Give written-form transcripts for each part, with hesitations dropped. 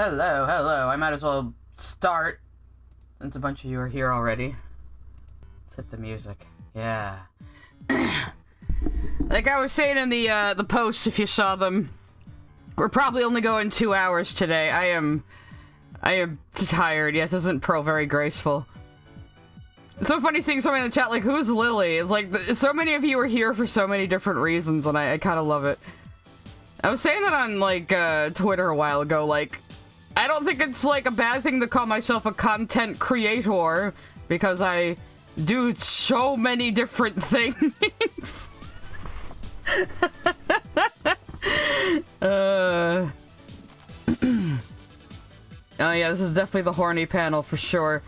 Hello, hello. I might as well start since a bunch of you are here already. Let's hit the music. Yeah. Like I was saying in the posts, if you saw them, we're probably only going 2 hours today. I am tired. Yes, isn't Pearl very graceful? It's so funny seeing somebody in the chat like, who's Lily? It's like, so many of you are here for so many different reasons, and I kind of love it. I was saying that on, like, Twitter a while ago, like, I don't think it's, like, a bad thing to call myself a content creator, because I do so many different things. Oh yeah, this is definitely the horny panel for sure.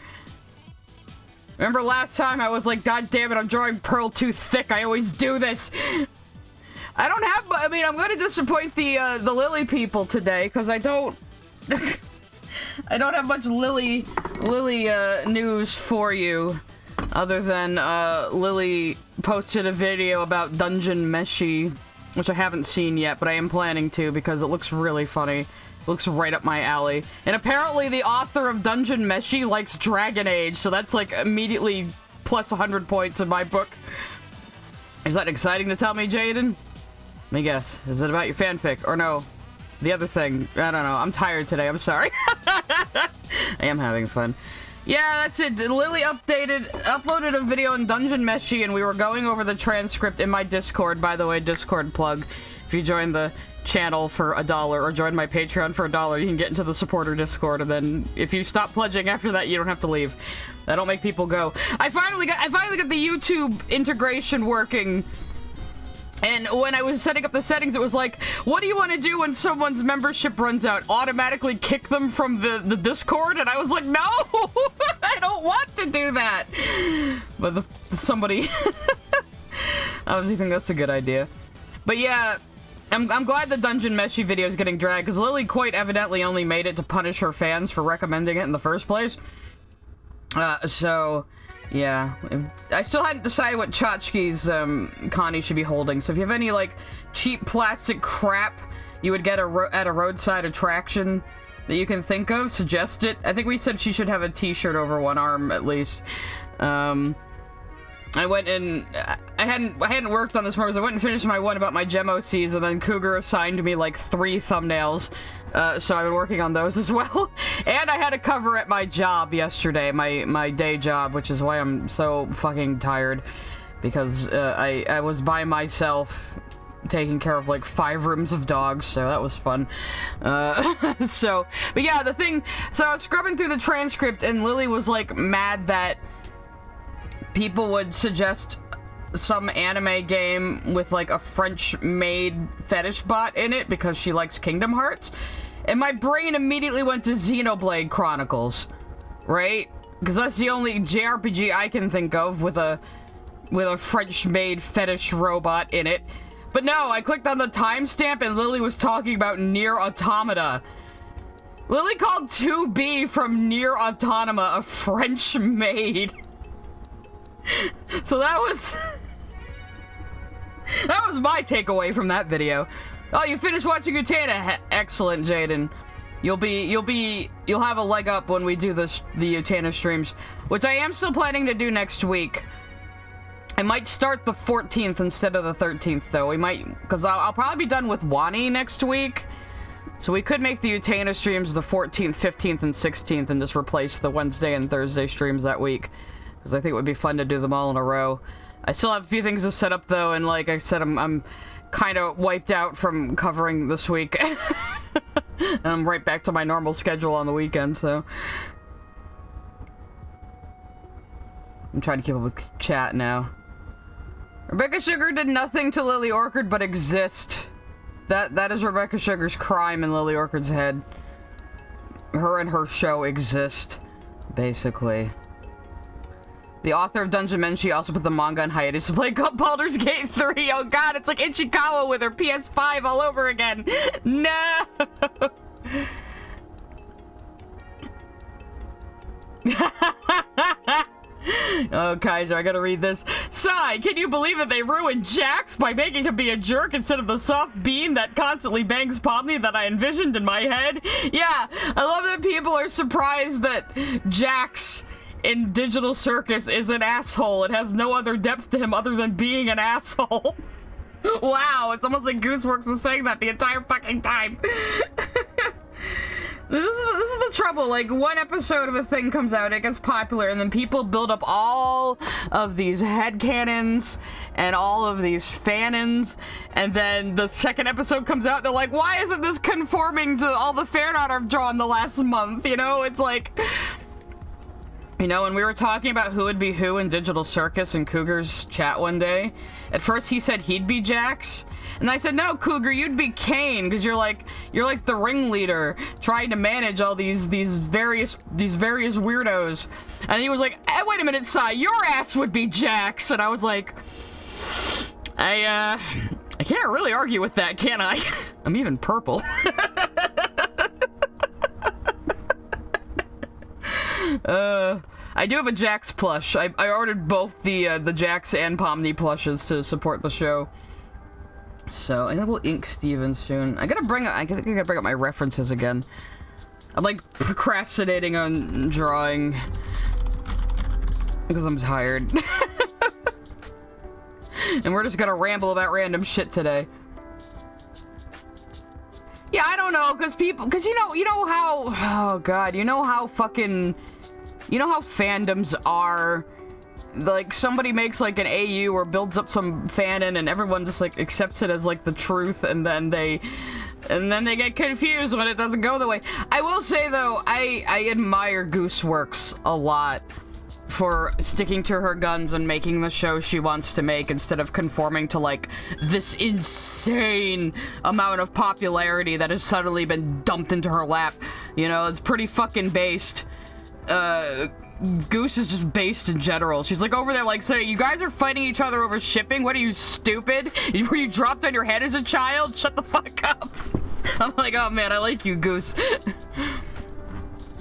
Remember last time I was like, God damn it, I'm drawing Pearl too thick. I always do this. I don't have, I mean, I'm going to disappoint the Lily people today because I don't, I don't have much Lily news for you, other than Lily posted a video about Dungeon Meshi, which I haven't seen yet, but I am planning to because it looks really funny. Looks right up my alley. And apparently the author of Dungeon Meshi likes Dragon Age, so that's like immediately plus 100 points in my book. Is that exciting to tell me, Jaden? Let me guess. Is it about your fanfic? Or no? The other thing. I don't know. I'm tired today. I'm sorry. I am having fun. Yeah, that's it. Lily uploaded a video in Dungeon Meshi, and we were going over the transcript in my Discord. By the way, Discord plug. If you join the channel for $1 or join my Patreon for $1, you can get into the supporter Discord, and then if you stop pledging after that, you don't have to leave. I don't make people go. I finally got the YouTube integration working, and when I was setting up the settings, it was like, what do you want to do when someone's membership runs out? Automatically kick them from the Discord? And I was like, no! I don't want to do that! But somebody obviously think that's a good idea. But yeah, I'm glad the Dungeon Meshi video is getting dragged, because Lily quite evidently only made it to punish her fans for recommending it in the first place. So, yeah. I still hadn't decided what tchotchkes Connie should be holding, so if you have any, like, cheap plastic crap you would get at a roadside attraction that you can think of, suggest it. I think we said she should have a t-shirt over one arm, at least. I went and I hadn't worked on this more because I went and finished my one about my gem OCs, and then Cougar assigned me like 3 thumbnails, so I've been working on those as well. And I had a cover at my job yesterday, my day job, which is why I'm so fucking tired, because I was by myself taking care of like 5 rooms of dogs, so that was fun. But yeah, the thing, so I was scrubbing through the transcript, and Lily was like mad that people would suggest some anime game with like a French-made fetish bot in it because she likes Kingdom Hearts. And my brain immediately went to Xenoblade Chronicles, right? Because that's the only JRPG I can think of with a French-made fetish robot in it. But no, I clicked on the timestamp and Lily was talking about Nier Automata. Lily called 2B from Nier Automata a French-made. So that was my takeaway from that video. Oh, you finished watching Utena? Excellent, Jaden. You'll have a leg up when we do the Utena streams, which I am still planning to do next week. I might start the 14th instead of the 13th, though. We might, because I'll probably be done with Wani next week. So we could make the Utena streams the 14th, 15th, and 16th and just replace the Wednesday and Thursday streams that week. Because I think it would be fun to do them all in a row. I still have a few things to set up, though, and like I said, I'm kind of wiped out from covering this week. And I'm right back to my normal schedule on the weekend, so... I'm trying to keep up with chat now. Rebecca Sugar did nothing to Lily Orchard but exist. That is Rebecca Sugar's crime in Lily Orchard's head. Her and her show exist, basically. The author of Dungeon Meshi also put the manga in hiatus to play Baldur's Gate 3. Oh god, it's like Ichikawa with her PS5 all over again. No! Oh, Kaiser, I gotta read this. Sigh, can you believe that they ruined Jax by making him be a jerk instead of the soft bean that constantly bangs Pomni that I envisioned in my head? Yeah, I love that people are surprised that Jax in Digital Circus is an asshole. It has no other depth to him other than being an asshole. Wow, it's almost like Gooseworks was saying that the entire fucking time. This is the trouble. Like, one episode of a thing comes out, it gets popular, and then people build up all of these headcanons and all of these fanons, and then the second episode comes out, they're like, why isn't this conforming to all the fan art I've drawn the last month? You know, it's like... You know, when we were talking about who would be who in Digital Circus in Cougar's chat one day, at first he said he'd be Jax, and I said, no, Cougar, you'd be Kane, because you're like the ringleader trying to manage all these various weirdos. And he was like, hey, wait a minute, Sai, your ass would be Jax. And I was like, I can't really argue with that, can I? I'm even purple. I do have a Jax plush. I ordered both the Jax and Pomni plushes to support the show. So I think we'll ink Steven soon. I think I gotta bring up my references again. I'm like procrastinating on drawing because I'm tired. And we're just gonna ramble about random shit today. Yeah, I don't know, because you know how, oh god, you know how fandoms are, like, somebody makes, like, an AU or builds up some fanon and everyone just, like, accepts it as, like, the truth, and then they get confused when it doesn't go the way. I will say, though, I admire Gooseworks a lot for sticking to her guns and making the show she wants to make instead of conforming to, like, this insane amount of popularity that has suddenly been dumped into her lap. You know, it's pretty fucking based. Goose is just based in general. She's like over there like saying, you guys are fighting each other over shipping? What are you, stupid? Were you dropped on your head as a child? Shut the fuck up. I'm like, oh man, I like you, Goose.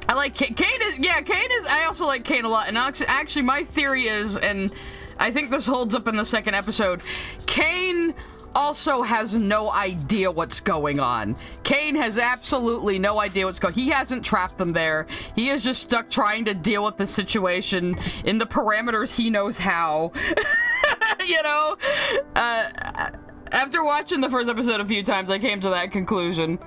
I like Kane. Kane is, I also like Kane a lot. And actually my theory is, and I think this holds up in the second episode, Kane also has no idea what's going on. Kane has absolutely no idea what's going on. He hasn't trapped them there. He is just stuck trying to deal with the situation in the parameters he knows how. You know? After watching the first episode a few times, I came to that conclusion.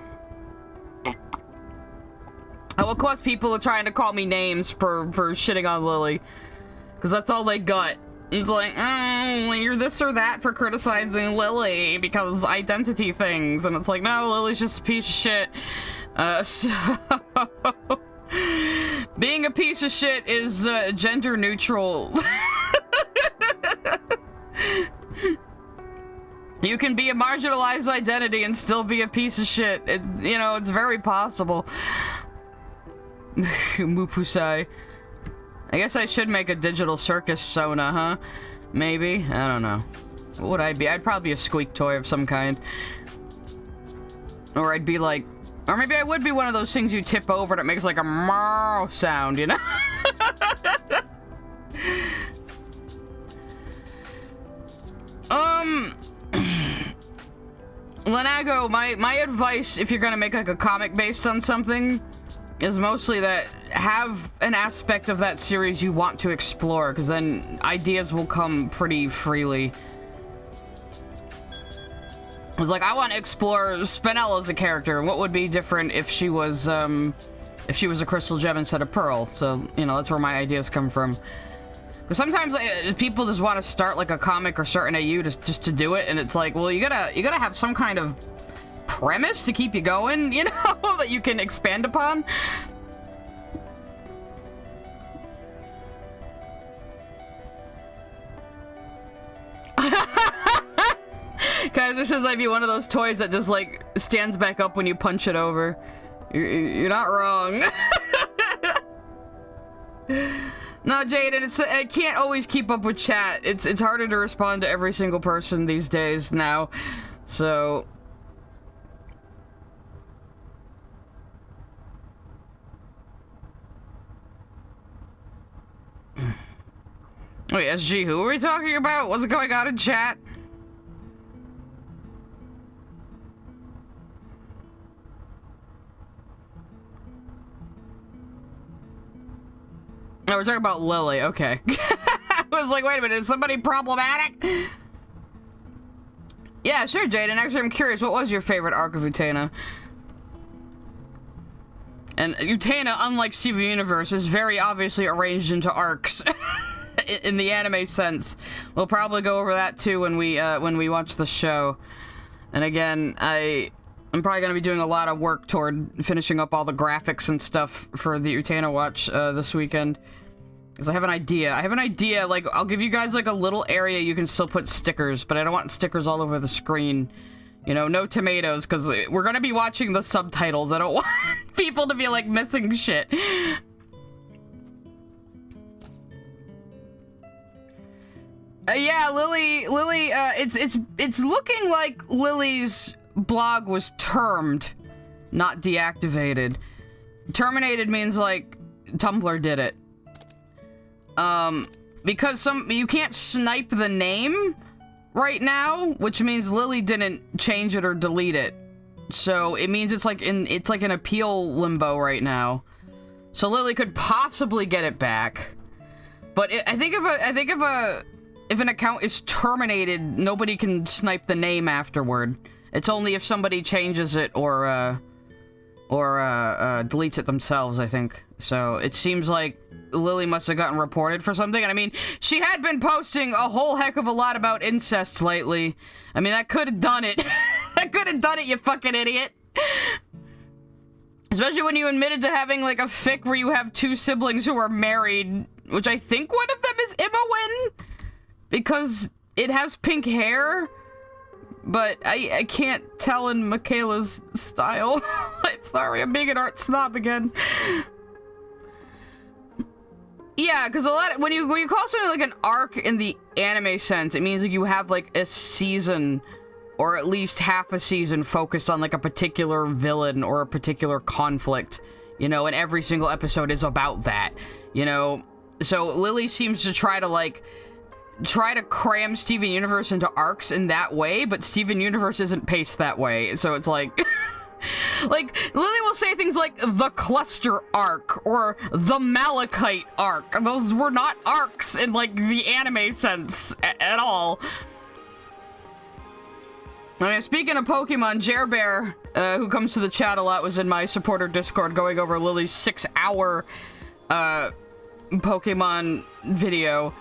Oh, of course, people are trying to call me names for shitting on Lily. Because that's all they got. It's like, oh, you're this or that for criticizing Lily because identity things. And it's like, no, Lily's just a piece of shit. So being a piece of shit is gender neutral. You can be a marginalized identity and still be a piece of shit. You know, it's very possible. Mupusai. I guess I should make a Digital Circus Sona, huh? Maybe? I don't know. What would I be? I'd probably be a squeak toy of some kind. Or I'd be like... Or maybe I would be one of those things you tip over that makes like a meow sound, you know? Lenago, my advice, if you're gonna make like a comic based on something, is mostly that have an aspect of that series you want to explore, because then ideas will come pretty freely. It's like, I want to explore Spinella as a character. What would be different if she was a crystal gem instead of pearl? So, you know, that's where my ideas come from. Because sometimes people just want to start like a comic or start an AU just to do it, and it's like, well, you gotta have some kind of premise to keep you going, you know, that you can expand upon. Kaiser says I'd be one of those toys that just like stands back up when you punch it over. You're not wrong. No, Jaden, I can't always keep up with chat. It's harder to respond to every single person these days now. So Wait, SG, who are we talking about? What's going on in chat? No, we're talking about Lily. Okay. I was like, wait a minute, is somebody problematic? Yeah, sure, Jaden. Actually, I'm curious, what was your favorite arc of Utena? And Utena, unlike Steven Universe, is very obviously arranged into arcs. In the anime sense. We'll probably go over that too when we watch the show. And again, I'm probably going to be doing a lot of work toward finishing up all the graphics and stuff for the Utena watch this weekend. Because I have an idea. Like, I'll give you guys, like, a little area you can still put stickers, but I don't want stickers all over the screen. You know, no tomatoes, because we're going to be watching the subtitles. I don't want people to be, like, missing shit. Yeah, Lily, it's looking like Lily's blog was termed, not deactivated. Terminated means, like, Tumblr did it. Because you can't snipe the name right now, which means Lily didn't change it or delete it. So it means it's like in appeal limbo right now. So Lily could possibly get it back. But I think if an account is terminated, nobody can snipe the name afterward. It's only if somebody changes it or deletes it themselves, I think. So it seems like Lily must have gotten reported for something. And I mean, she had been posting a whole heck of a lot about incest lately. I mean, that could have done it. That could have done it, you fucking idiot. Especially when you admitted to having, like, a fic where you have two siblings who are married, which I think one of them is Imowen, because it has pink hair, but I can't tell in Michaela's style. I'm sorry, I'm being an art snob again. Yeah, because when you call something like an arc in the anime sense, it means like you have like a season, or at least half a season focused on like a particular villain or a particular conflict, you know, and every single episode is about that, you know. So Lily seems to try to cram Steven Universe into arcs in that way, but Steven Universe isn't paced that way, so it's like... like, Lily will say things like the cluster arc or the Malachite arc. Those were not arcs in, like, the anime sense at all. I mean, speaking of Pokemon, Jerbear, who comes to the chat a lot, was in my supporter Discord going over Lily's 6-hour Pokemon video.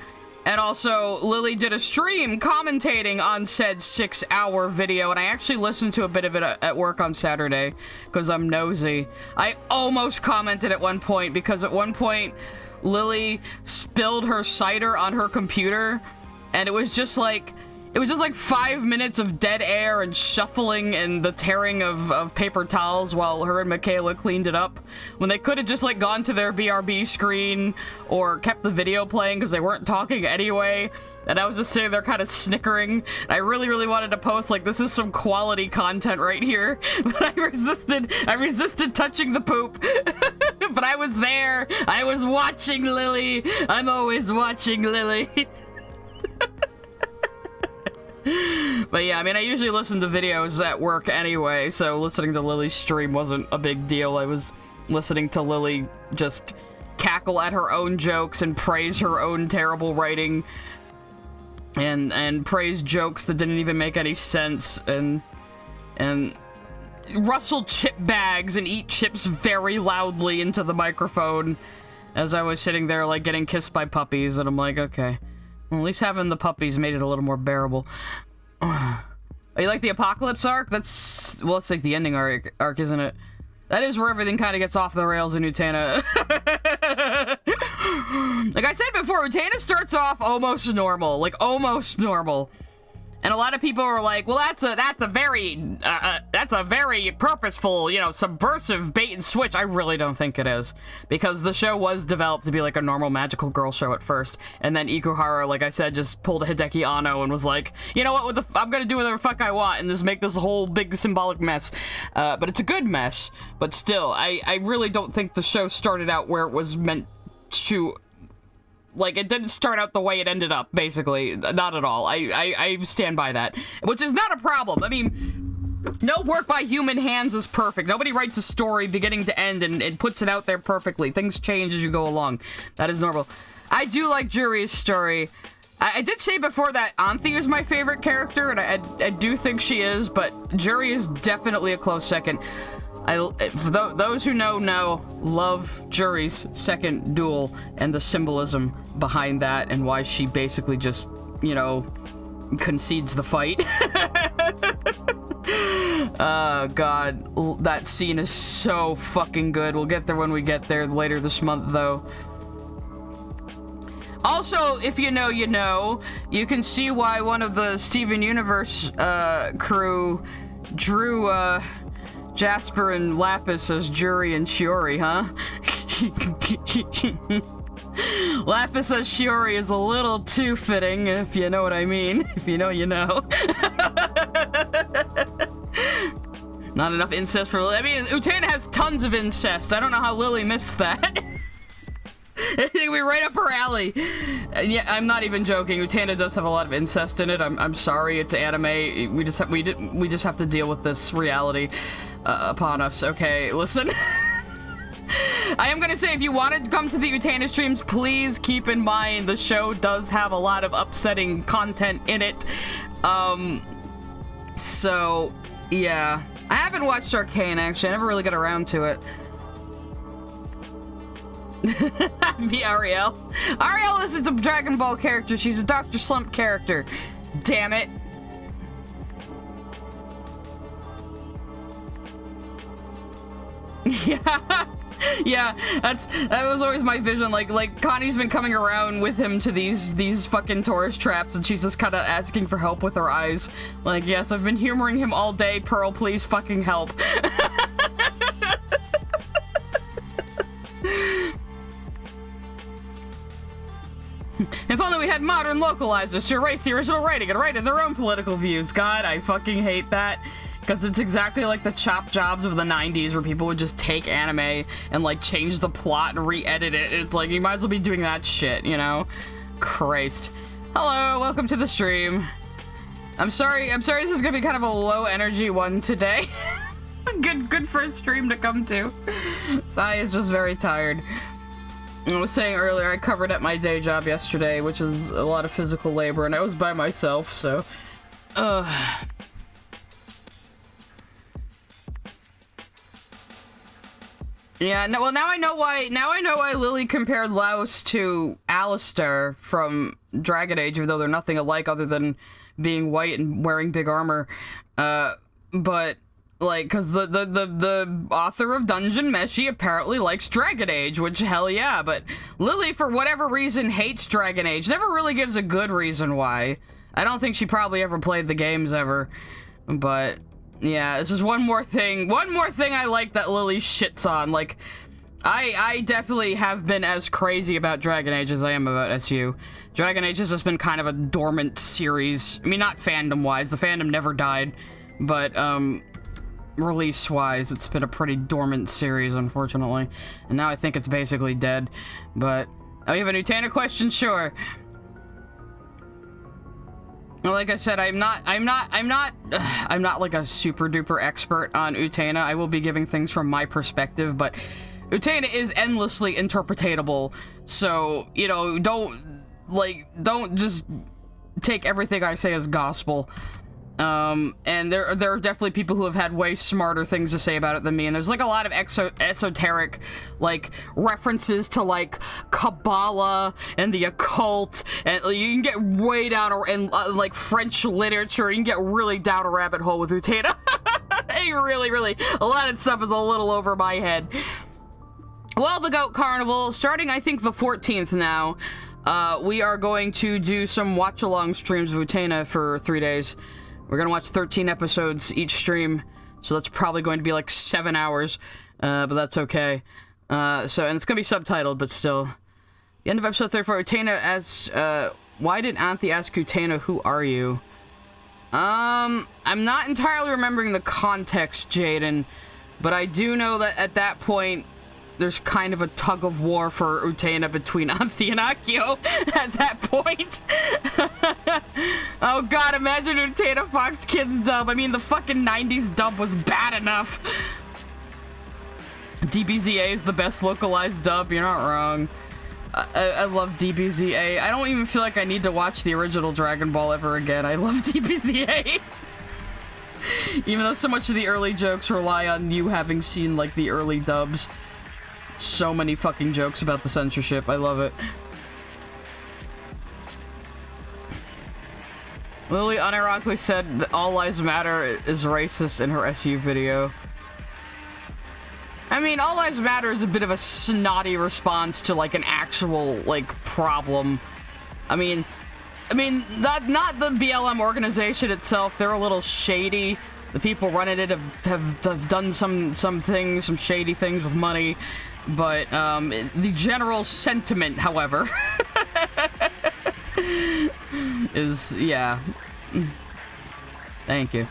And also, Lily did a stream commentating on said 6-hour video, and I actually listened to a bit of it at work on Saturday, because I'm nosy. I almost commented at one point, because at one point, Lily spilled her cider on her computer, and it was just like 5 minutes of dead air and shuffling and the tearing of paper towels while her and Michaela cleaned it up, when they could have just like gone to their BRB screen or kept the video playing because they weren't talking anyway. And I was just sitting there kind of snickering. I really wanted to post like, this is some quality content right here, but I resisted touching the poop. But I was there. I was watching Lily. I'm always watching Lily. But yeah, I mean, I usually listen to videos at work anyway, so listening to Lily's stream wasn't a big deal. I was listening to Lily just cackle at her own jokes and praise her own terrible writing and praise jokes that didn't even make any sense and rustle chip bags and eat chips very loudly into the microphone as I was sitting there like getting kissed by puppies, and I'm like, okay. Well, at least having the puppies made it a little more bearable. Oh, you like the Apocalypse arc? That's like the ending arc, isn't it? That is where everything kind of gets off the rails in Utena. Like I said before, Utena starts off almost normal. Like, almost normal. And a lot of people are like, well, that's a very purposeful, you know, subversive bait and switch. I really don't think it is, because the show was developed to be like a normal magical girl show at first, and then Ikuhara, like I said, just pulled a Hideki Anno and was like, you know what, I'm gonna do whatever the fuck I want and just make this whole big symbolic mess. But it's a good mess. But still, I really don't think the show started out where it was meant to like, it didn't start out the way it ended up, basically. Not at all. I stand by that. Which is not a problem. I mean, no work by human hands is perfect. Nobody writes a story beginning to end and puts it out there perfectly. Things change as you go along. That is normal. I do like Juri's story. I did say before that Anthe is my favorite character, and I do think she is, but Juri is definitely a close second. For those who know, love Juri's second duel and the symbolism behind that and why she basically just, you know, concedes the fight. God, that scene is so fucking good. We'll get there when we get there later this month, though. Also, if you know, you know, you can see why one of the Steven Universe crew drew Jasper and Lapis as Juri and Shiori, huh? Lapis as Shiori is a little too fitting, if you know what I mean. If you know, you know. Not enough incest for Lily. I mean, Utena has tons of incest. I don't know how Lily missed that. It would be right up her alley. Yeah, I'm not even joking. Utena does have a lot of incest in it. I'm sorry, it's anime. We just have to deal with this reality upon us. Okay, listen. I am gonna say, if you wanted to come to the Utena streams, please keep in mind the show does have a lot of upsetting content in it. So yeah, I haven't watched Arcane actually. I never really got around to it. Be Ariel. Ariel isn't a Dragon Ball character. She's a Dr. Slump character. Damn it. Yeah. Yeah, that was always my vision. Like Connie's been coming around with him to these fucking tourist traps, and she's just kind of asking for help with her eyes. Like, yes, I've been humoring him all day. Pearl, please fucking help. If only we had modern localizers to erase the original writing and write in their own political views. God, I fucking hate that. Because it's exactly like the chop jobs of the 90s where people would just take anime and, like, change the plot and re-edit it. It's like, you might as well be doing that shit, you know? Christ. Hello, welcome to the stream. I'm sorry this is gonna be kind of a low-energy one today. Good first stream to come to. Sai is just very tired. I was saying earlier, I covered at my day job yesterday, which is a lot of physical labor, and I was by myself, so... Yeah, no, well, now I know why Lily compared Laos to Alistair from Dragon Age, even though they're nothing alike other than being white and wearing big armor. But... like, because the author of Dungeon Meshi apparently likes Dragon Age, which, hell yeah, but Lily, for whatever reason, hates Dragon Age. Never really gives a good reason why. I don't think she probably ever played the games ever. But, yeah, this is one more thing I like that Lily shits on. Like, I definitely have been as crazy about Dragon Age as I am about SU. Dragon Age has just been kind of a dormant series. I mean, not fandom-wise. The fandom never died. But, release-wise, it's been a pretty dormant series, unfortunately. And now I think it's basically dead. But, oh, you have a Utena question? Sure. Well, like I said, I'm not like a super-duper expert on Utena. I will be giving things from my perspective, but Utena is endlessly interpretatable. So, you know, don't just take everything I say as gospel. And there are definitely people who have had way smarter things to say about it than me, and there's like a lot of esoteric, like, references to, like, Kabbalah and the occult, and you can get way down, and like, French literature, you can get really down a rabbit hole with Utena. Really, a lot of stuff is a little over my head. Well, the Goat Carnival, starting, I think, the 14th now, we are going to do some watch-along streams of Utena for 3 days. We're gonna watch 13 episodes each stream, so that's probably going to be like 7 hours, but that's okay. And it's gonna be subtitled, but still. The end of episode 34, Utena asks, why did Anthe ask Utena, who are you? I'm not entirely remembering the context, Jaden, but I do know that at that point, there's kind of a tug of war for Utena between Anthi and Akio at that point. Oh god, imagine Utena Fox Kids dub. I mean, the fucking 90s dub was bad enough. DBZA is the best localized dub, you're not wrong. I love DBZA. I don't even feel like I need to watch the original Dragon Ball ever again. I love DBZA. Even though so much of the early jokes rely on you having seen, like, the early dubs. So many fucking jokes about the censorship. I love it. Lily unironically said that All Lives Matter is racist in her SU video. I mean, All Lives Matter is a bit of a snotty response to, like, an actual, like, problem. I mean, not the BLM organization itself. They're a little shady. The people running it have done some things, some shady things with money. But, the general sentiment, however, is, yeah. Thank you.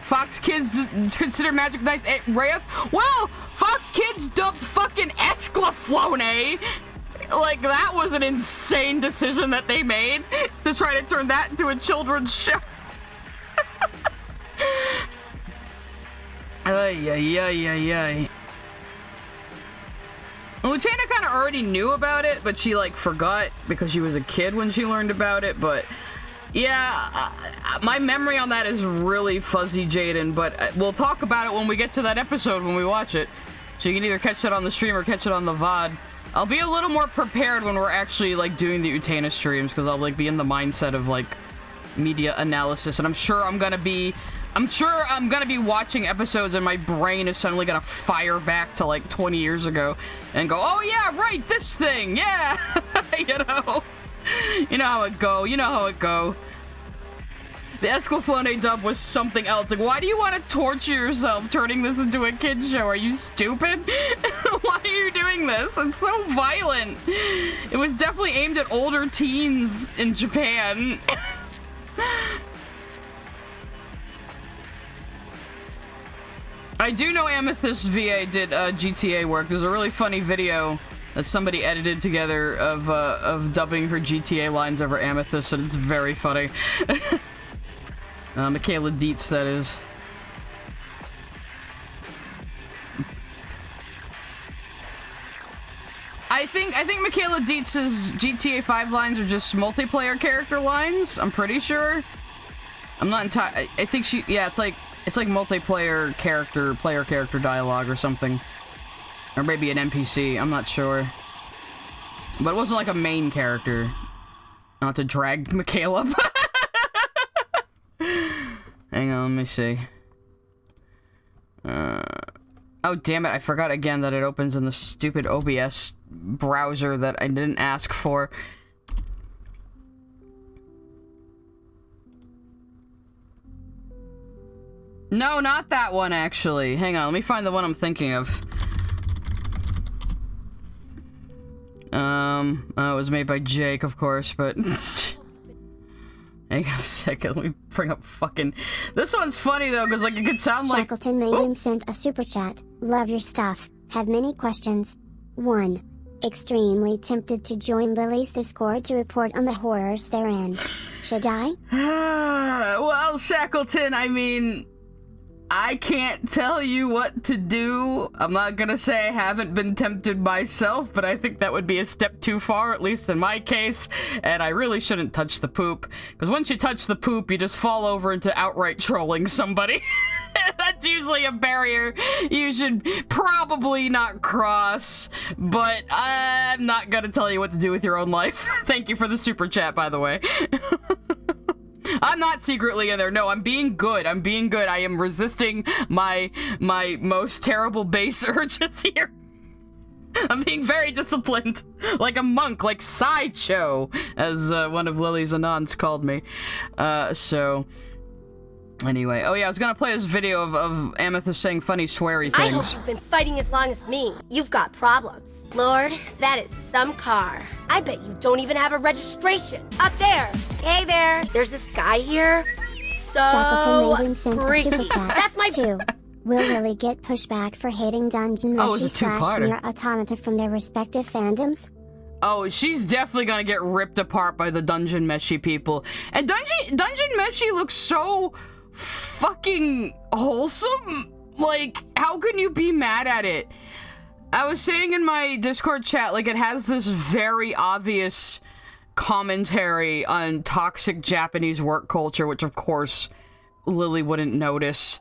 Fox Kids consider Magic Knights Wrath? Well, Fox Kids dubbed fucking Esclaflowne. Like, that was an insane decision that they made to try to turn that into a children's show. Ay. Lucena kind of already knew about it, but she, like, forgot because she was a kid when she learned about it, but... Yeah, my memory on that is really fuzzy, Jaden, but we'll talk about it when we get to that episode when we watch it. So you can either catch it on the stream or catch it on the VOD. I'll be a little more prepared when we're actually, like, doing the Utena streams, because I'll, like, be in the mindset of, like, media analysis, and I'm sure I'm gonna be watching episodes and my brain is suddenly gonna fire back to, like, 20 years ago and go, oh yeah, right, this thing, yeah! You know? You know how it go. The Esclaflowne dub was something else. Like, why do you want to torture yourself turning this into a kid's show? Are you stupid? Why are you doing this? It's so violent. It was definitely aimed at older teens in Japan. I do know Amethyst VA did GTA work. There's a really funny video that somebody edited together of dubbing her GTA lines over Amethyst, and it's very funny. Michaela Dietz, that is. I think Michaela Dietz's GTA 5 lines are just multiplayer character lines. I'm pretty sure. I'm not entirely. I think she. Yeah, it's like multiplayer player character dialogue or something. Or maybe an NPC, I'm not sure. But it wasn't like a main character. Not to drag Michaela. Hang on, let me see. Oh, damn it, I forgot again that it opens in the stupid OBS browser that I didn't ask for. No, not that one, actually. Hang on, let me find the one I'm thinking of. It was made by Jake, of course, but... Hang on a second, let me bring up fucking... This one's funny, though, because, like, it could sound like... Shackleton Mayhem sent a super chat. Love your stuff. Have many questions. 1. Extremely tempted to join Lily's Discord to report on the horrors therein. Should I? Well, Shackleton, I mean... I can't tell you what to do. I'm not gonna say I haven't been tempted myself, but I think that would be a step too far, at least in my case, and I really shouldn't touch the poop, because once you touch the poop, you just fall over into outright trolling somebody. That's usually a barrier you should probably not cross, but I'm not gonna tell you what to do with your own life. Thank you for the super chat, by the way. I'm not secretly in there. No, I'm being good. I am resisting my most terrible base urges here. I'm being very disciplined. Like a monk, like Sideshow, as one of Lily's Anons called me. Anyway, oh yeah, I was gonna play this video of Amethyst saying funny sweary things. I hope you've been fighting as long as me. You've got problems. Lord, that is some car. I bet you don't even have a registration. Up there. Hey there. There's this guy here. So Shackleton Mayhem sent a freaky. super chat. That's my... 2. Will Lily get pushback for hating Dungeon Oh, it's a Meshi slash two-parter. Nier Automata from their respective fandoms? Oh, she's definitely gonna get ripped apart by the Dungeon Meshi people. And Dungeon Meshi looks so fucking wholesome. Like, how can you be mad at it? I was saying in my Discord chat, like, it has this very obvious commentary on toxic Japanese work culture, which of course Lily wouldn't notice.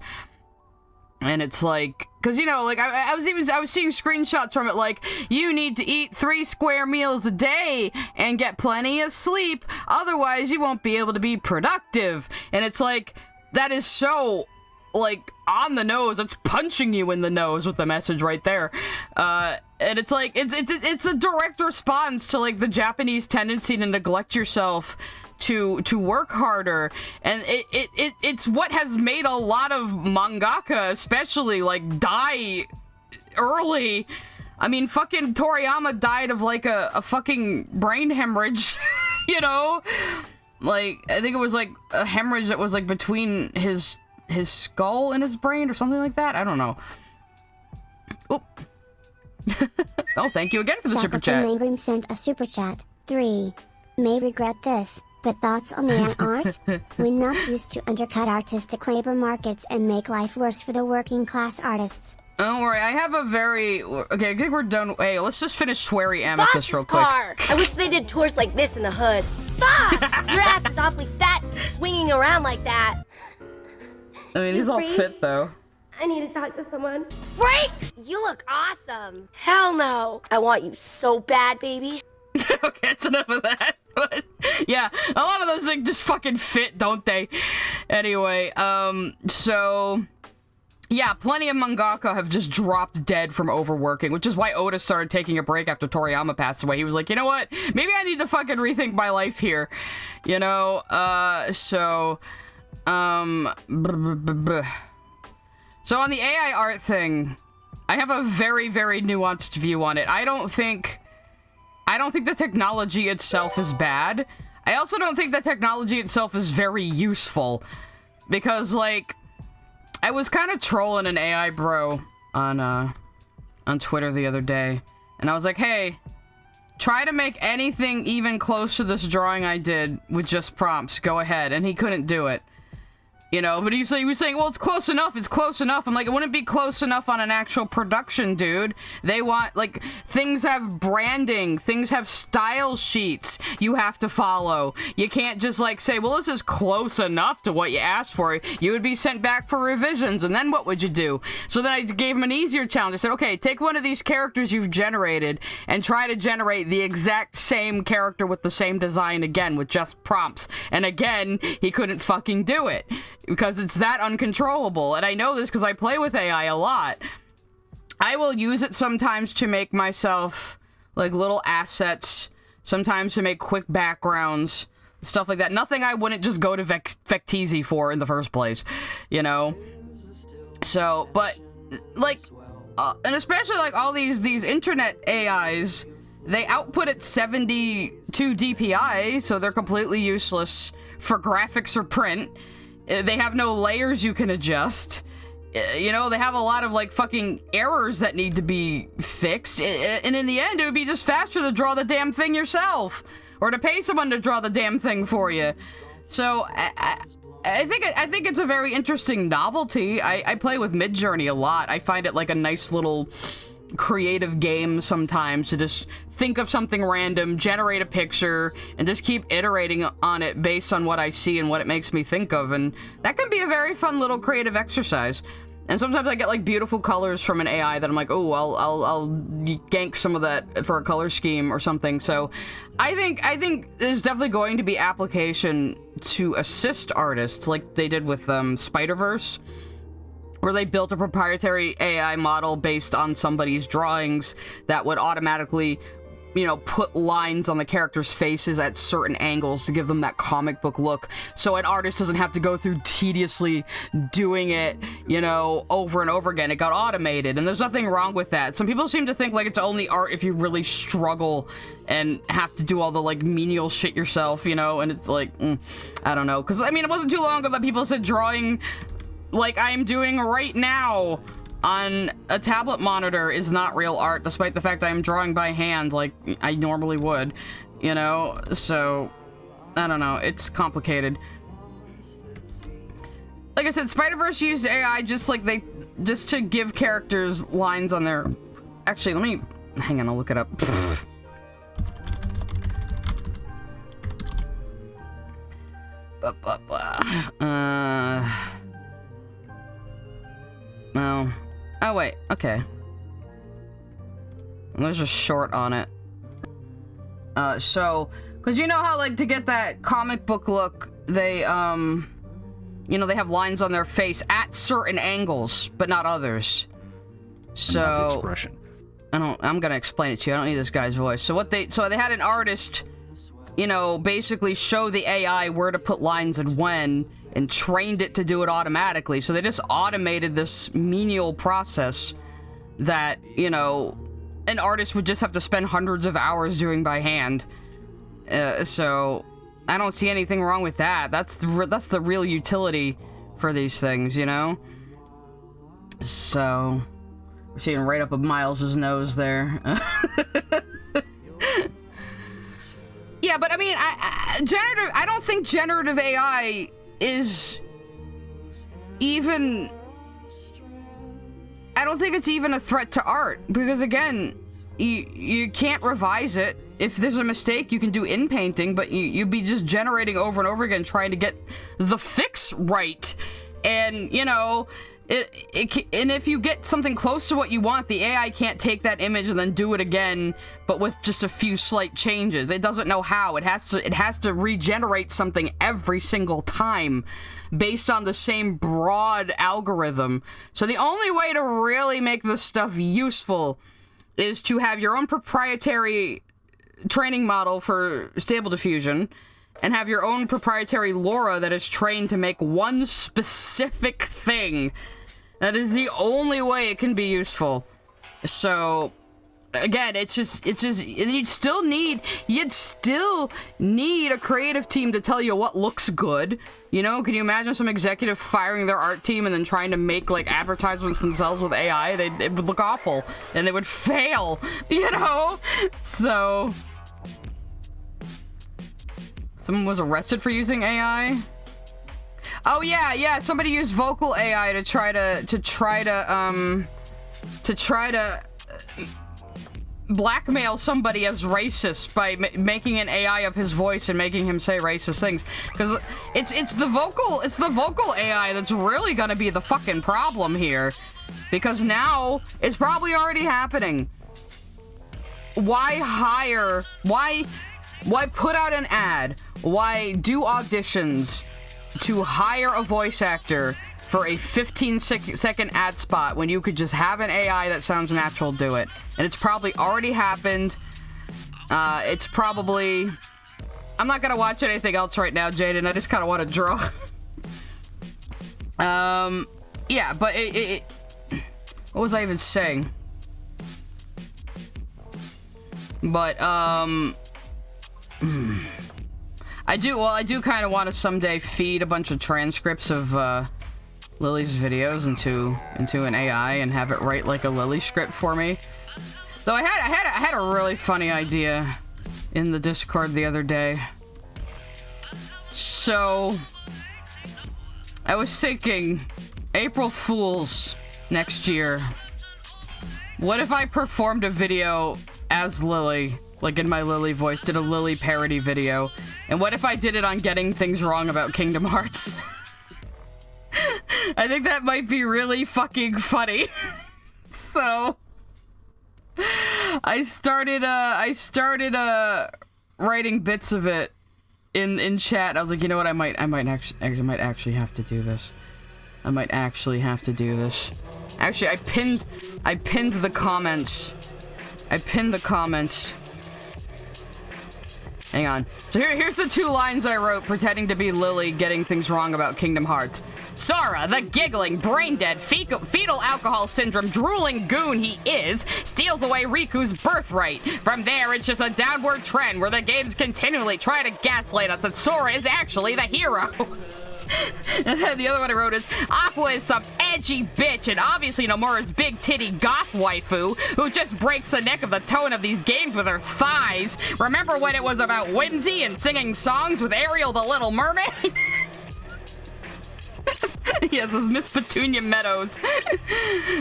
And it's like, because, you know, like, I was seeing screenshots from it, like, you need to eat 3 square meals a day and get plenty of sleep, otherwise you won't be able to be productive. And it's like, that is so, like, on the nose. It's punching you in the nose with the message right there. And it's like, it's a direct response to, like, the Japanese tendency to neglect yourself to work harder, and it's what has made a lot of mangaka especially like die early. I mean, fucking Toriyama died of like a fucking brain hemorrhage. You know, like, I think it was like a hemorrhage that was like between his skull and his brain or something like that. I don't know. Oh. Oh, thank you again for the super chat. Langram sent a super chat. 3. May regret this, but thoughts on the art? We're not used to undercut artistic labor markets and make life worse for the working class artists. Don't worry, I have a very... Okay, I think we're done. Hey, let's just finish Sweary Amethyst real quick. Car. I wish they did tours like this in the hood. Boss! Your ass is awfully fat to be swinging around like that. I mean, he's all fit, though. I need to talk to someone. Freak! You look awesome. Hell no. I want you so bad, baby. Okay, that's enough of that. But, yeah, a lot of those things just fucking fit, don't they? Anyway, so... Yeah, plenty of mangaka have just dropped dead from overworking, which is why Oda started taking a break after Toriyama passed away. He was like, you know what? Maybe I need to fucking rethink my life here. You know, So on the AI art thing, I have a very, very nuanced view on it. I don't think the technology itself is bad. I also don't think the technology itself is very useful. Because, like, I was kind of trolling an AI bro on Twitter the other day. And I was like, hey, try to make anything even close to this drawing I did with just prompts. Go ahead. And he couldn't do it. You know, but he was saying, well, it's close enough, it's close enough. I'm like, it wouldn't be close enough on an actual production, dude. They want, like, things have branding, things have style sheets you have to follow. You can't just, like, say, well, this is close enough to what you asked for. You would be sent back for revisions, and then what would you do? So then I gave him an easier challenge. I said, okay, take one of these characters you've generated and try to generate the exact same character with the same design again, with just prompts. And again, he couldn't fucking do it. Because it's that uncontrollable. And I know this because I play with AI a lot. I will use it sometimes to make myself, like, little assets. Sometimes to make quick backgrounds. Stuff like that. Nothing I wouldn't just go to Vecteezy for in the first place. You know? So, but, like, and especially, like, all these internet AIs, they output at 72 DPI, so they're completely useless for graphics or print. They have no layers you can adjust. You know, they have a lot of, like, fucking errors that need to be fixed. And in the end, it would be just faster to draw the damn thing yourself. Or to pay someone to draw the damn thing for you. So, I think it's a very interesting novelty. I play with Midjourney a lot. I find it like a nice little creative game sometimes to just think of something random, generate a picture, and just keep iterating on it based on what I see and what it makes me think of, and that can be a very fun little creative exercise. And sometimes I get, like, beautiful colors from an AI that I'm like, oh, I'll gank some of that for a color scheme or something. So I think there's definitely going to be application to assist artists like they did with Spider-Verse, where they built a proprietary AI model based on somebody's drawings that would automatically, you know, put lines on the characters' faces at certain angles to give them that comic book look, so an artist doesn't have to go through tediously doing it, you know, over and over again. It got automated, and there's nothing wrong with that. Some people seem to think, like, it's only art if you really struggle and have to do all the, like, menial shit yourself, you know, and it's like, I don't know, because, I mean, it wasn't too long ago that people said drawing like I'm doing right now on a tablet monitor is not real art, despite the fact I'm drawing by hand like I normally would, you know? So, I don't know, it's complicated. Like I said, Spider-Verse used AI just to give characters lines on their... Actually, let me... Hang on, I'll look it up. No. Oh, wait. Okay. There's a short on it. So... Because you know how, like, to get that comic book look, they, you know, they have lines on their face at certain angles, but not others. So... expression. I'm gonna explain it to you. I don't need this guy's voice. So they had an artist, you know, basically show the AI where to put lines and when, and trained it to do it automatically. So they just automated this menial process that, you know, an artist would just have to spend hundreds of hours doing by hand. So I don't see anything wrong with that. That's the real utility for these things, you know? So... We're seeing right up of Miles's nose there. Yeah, but I mean, I don't think generative AI is even... I don't think it's even a threat to art, because again, you can't revise it. If there's a mistake, you can do in-painting, but you'd be just generating over and over again trying to get the fix right. And, you know... and if you get something close to what you want, the AI can't take that image and then do it again, but with just a few slight changes. It doesn't know how. It has to regenerate something every single time based on the same broad algorithm. So the only way to really make this stuff useful is to have your own proprietary training model for Stable Diffusion, and have your own proprietary LoRa that is trained to make one specific thing. That is the only way it can be useful. So, again, it's just, you'd still need a creative team to tell you what looks good. You know, can you imagine some executive firing their art team and then trying to make, like, advertisements themselves with AI? It would look awful, and they would fail, you know? So... Someone was arrested for using AI? Oh yeah, somebody used vocal AI to try to blackmail somebody as racist by making an AI of his voice and making him say racist things. Because it's the vocal AI that's really gonna be the fucking problem here. Because now it's probably already happening. Why put out an ad? Why do auditions to hire a voice actor for a 15-second ad spot when you could just have an AI that sounds natural do it? And it's probably already happened. It's probably... I'm not gonna watch anything else right now, Jaden. I just kind of want to draw. Yeah, but what was I even saying? But, I do kind of want to someday feed a bunch of transcripts of Lily's videos into an AI and have it write like a Lily script for me. Though I had a really funny idea in the Discord the other day. So I was thinking, April Fools next year. What if I performed a video as Lily? Like in my Lily voice, did a Lily parody video. And what if I did it on getting things wrong about Kingdom Hearts? I think that might be really fucking funny. So I started writing bits of it in chat. I was like, you know what, I might actually have to do this. I might actually have to do this. Actually, I pinned the comments. Hang on. So here's the 2 lines I wrote pretending to be Lily getting things wrong about Kingdom Hearts. Sora, the giggling, brain-dead, fetal alcohol syndrome, drooling goon he is, steals away Riku's birthright. From there, it's just a downward trend where the games continually try to gaslight us that Sora is actually the hero. And then the other one I wrote is, Aqua is some edgy bitch, and obviously Nomura's big titty goth waifu, who just breaks the neck of the tone of these games with her thighs. Remember when it was about whimsy and singing songs with Ariel the Little Mermaid? Yes, it's Miss Petunia Meadows.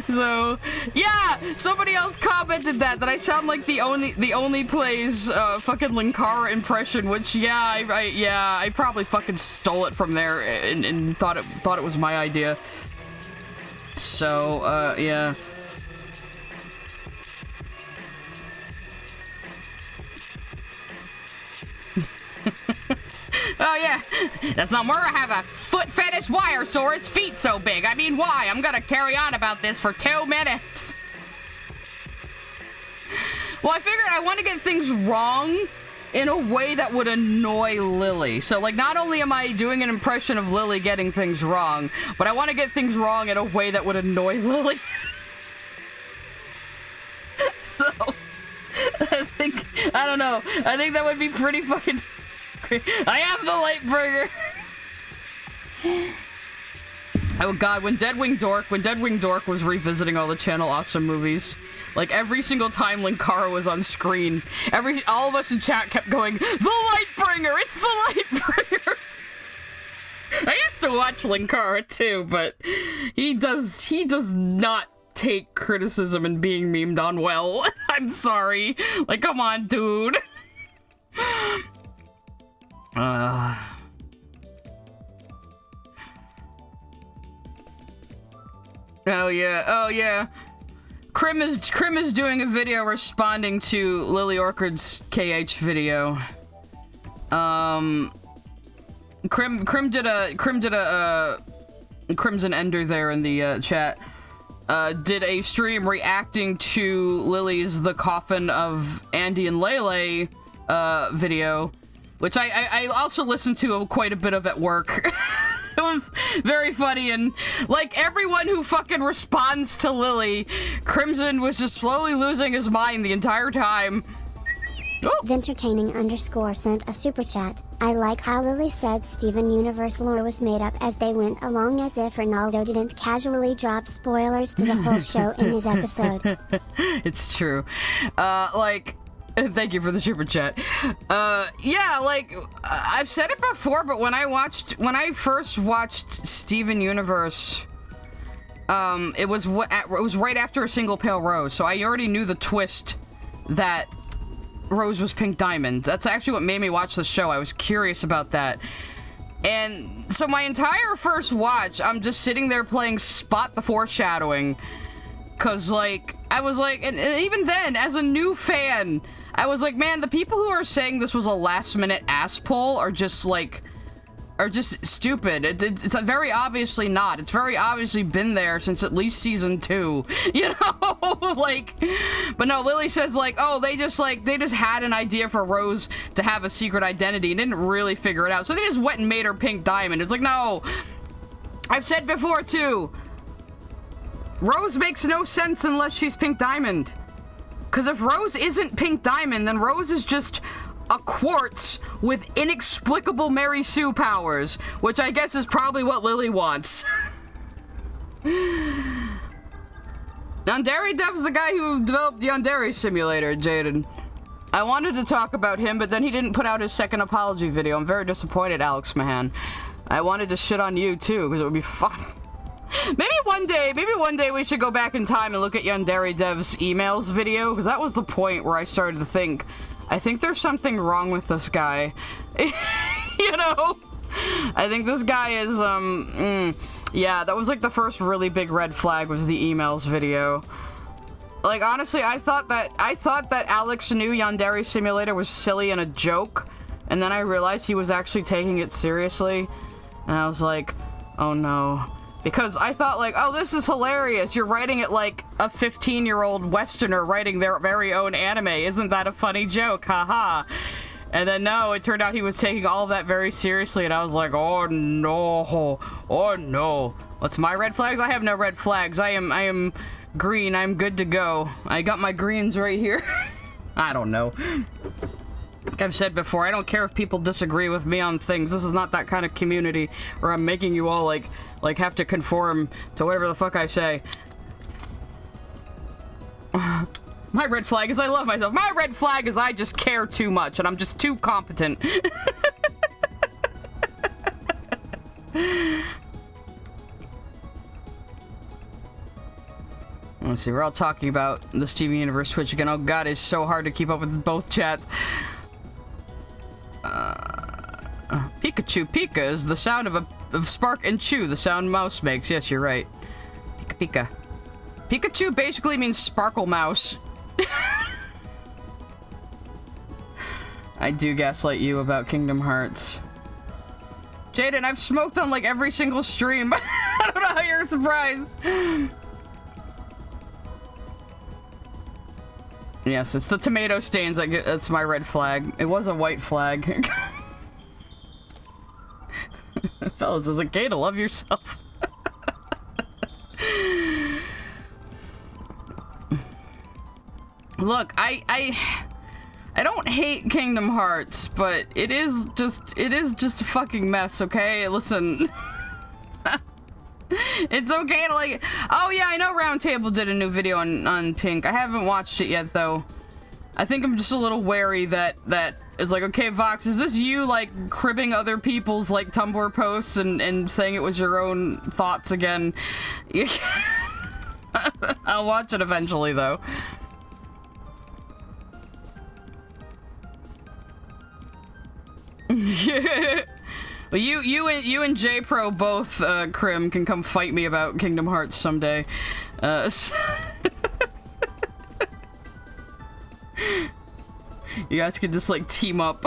So, yeah, somebody else commented that I sound like the only plays fucking Linkara impression, which I probably fucking stole it from there and thought it was my idea. So, yeah. Oh yeah, does Nomura have a foot fetish? Why are Sora's feet so big? I mean, why? I'm gonna carry on about this for 2 minutes. Well, I figured I want to get things wrong in a way that would annoy Lily. So, like, not only am I doing an impression of Lily getting things wrong, but I want to get things wrong in a way that would annoy Lily. So, I don't know. I think that would be pretty fucking... I am the Lightbringer! Oh god, when Deadwing Dork was revisiting all the Channel Awesome movies, like every single time Linkara was on screen, all of us in chat kept going, the Lightbringer! It's the Lightbringer! I used to watch Linkara too, but he does not take criticism and being memed on well. I'm sorry. Like, come on, dude. Oh yeah. Krim is doing a video responding to Lily Orchard's KH video. Krim did a Crimson Ender there in the chat. Did a stream reacting to Lily's The Coffin of Andy and Lele video, which I also listened to quite a bit of at work. It was very funny, and like everyone who fucking responds to Lily, Crimson was just slowly losing his mind the entire time. Vintertaining _ sent a super chat. I like how Lily said Steven Universe lore was made up as they went along, as if Ronaldo didn't casually drop spoilers to the whole show in his episode. It's true. Thank you for the super chat. Yeah, like, I've said it before, but when I first watched Steven Universe, it was right after A Single Pale Rose, so I already knew the twist that Rose was Pink Diamond. That's actually what made me watch the show. I was curious about that. And so my entire first watch, I'm just sitting there playing Spot the Foreshadowing, cause like, I was like, and even then, as a new fan, I was like, man, the people who are saying this was a last-minute ass pull are just stupid. It's very obviously not. It's very obviously been there since at least season 2, you know? Like, but no, Lily says like, oh, they just had an idea for Rose to have a secret identity and didn't really figure it out. So they just went and made her Pink Diamond. It's like, no, I've said before too, Rose makes no sense unless she's Pink Diamond. Because if Rose isn't Pink Diamond, then Rose is just a quartz with inexplicable Mary Sue powers, which I guess is probably what Lily wants. Yandere Dev's the guy who developed Yandere Simulator, Jaden. I wanted to talk about him, but then he didn't put out his second apology video. I'm very disappointed, Alex Mahan. I wanted to shit on you too, because it would be fun. Maybe one day we should go back in time and look at Yandere Dev's emails video, because that was the point where I started to think, I think there's something wrong with this guy. You know? I think this guy is, yeah, that was like the first really big red flag, was the emails video. Like, honestly, I thought that Alex knew Yandere Simulator was silly and a joke, and then I realized he was actually taking it seriously, and I was like, oh no. Because I thought like, oh, this is hilarious. You're writing it like a 15-year-old Westerner writing their very own anime. Isn't that a funny joke? Haha. And then no, it turned out he was taking all of that very seriously, and I was like, oh no. Oh no. What's my red flags? I have no red flags. I am green. I'm good to go. I got my greens right here. I don't know. Like I've said before, I don't care if people disagree with me on things. This is not that kind of community where I'm making you all like have to conform to whatever the fuck I say. My red flag is I love myself. My red flag is I just care too much and I'm just too competent. Let's see, we're all talking about the Steven Universe Twitch again. Oh god, it's so hard to keep up with both chats. Pikachu Pika is the sound of Spark and Chew, the sound mouse makes. Yes, you're right. Pika Pika. Pikachu basically means sparkle mouse. I do gaslight you about Kingdom Hearts. Jaden, I've smoked on like every single stream. I don't know how you're surprised. Yes, it's the tomato stains. That's my red flag. It was a white flag. Fellas, is it gay to love yourself? Look, I don't hate Kingdom Hearts, but it is just a fucking mess, okay? Listen. It's okay to like, oh yeah, I know Roundtable did a new video on Pink. I haven't watched it yet though. I think I'm just a little wary that it's like, okay, Vox, is this you like cribbing other people's like Tumblr posts and saying it was your own thoughts again? I'll watch it eventually though. Well, you and J-Pro both, Crim, can come fight me about Kingdom Hearts someday. You guys could just, like, team up.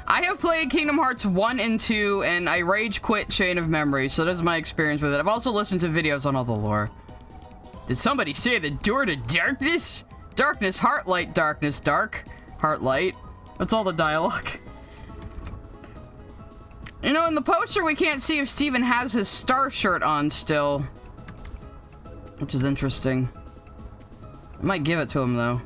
I have played Kingdom Hearts 1 and 2, and I rage quit Chain of Memories, so that's my experience with it. I've also listened to videos on all the lore. Did somebody say the door to darkness? Darkness, heart light, darkness, dark. Heart light. That's all the dialogue. You know, in the poster, we can't see if Steven has his star shirt on still. Which is interesting. I might give it to him, though.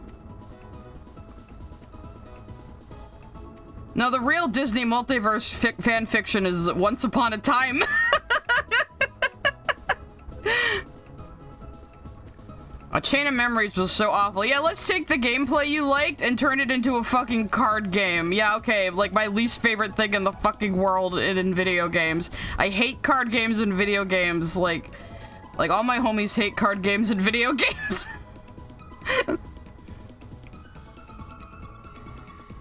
No, the real Disney multiverse fan fiction is Once Upon a Time. A Chain of Memories was so awful. Yeah, let's take the gameplay you liked and turn it into a fucking card game. Yeah, okay, like my least favorite thing in the fucking world in video games. I hate card games and video games. Like all my homies hate card games and video games.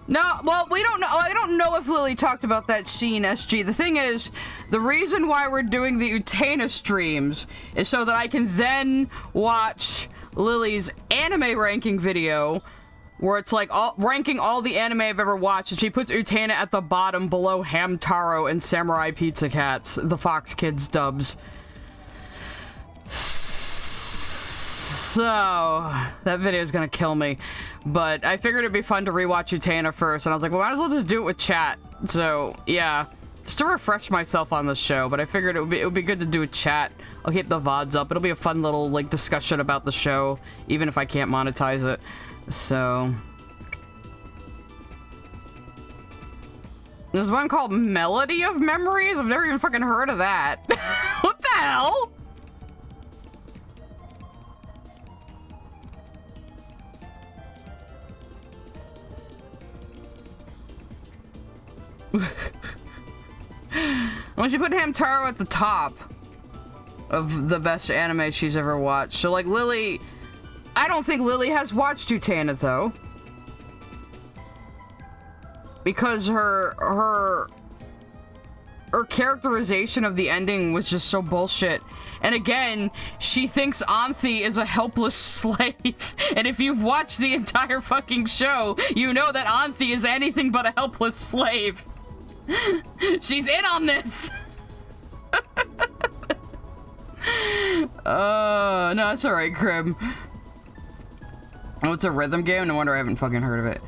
No, well, we don't know. I don't know if Lily talked about that scene, SG. The thing is, the reason why we're doing the Utena streams is so that I can then watch Lily's anime ranking video, where it's like ranking all the anime I've ever watched, and she puts Utena at the bottom below Hamtaro and Samurai Pizza Cats, the Fox Kids dubs. So, that video is gonna kill me. But I figured it'd be fun to rewatch Utena first, and I was like, well, might as well just do it with chat. So, yeah. Just to refresh myself on the show, but I figured it would be good to do a chat. I'll keep the VODs up. It'll be a fun little, like, discussion about the show, even if I can't monetize it. So... There's one called Melody of Memories? I've never even fucking heard of that. What the hell? Well, she put Hamtaro at the top of the best anime she's ever watched. So, like, Lily... I don't think Lily has watched Utena, though. Because her characterization of the ending was just so bullshit. And again, she thinks Anthi is a helpless slave. And if you've watched the entire fucking show, you know that Anthi is anything but a helpless slave. She's in on this! No, it's alright, Crib. Oh, it's a rhythm game? No wonder I haven't fucking heard of it.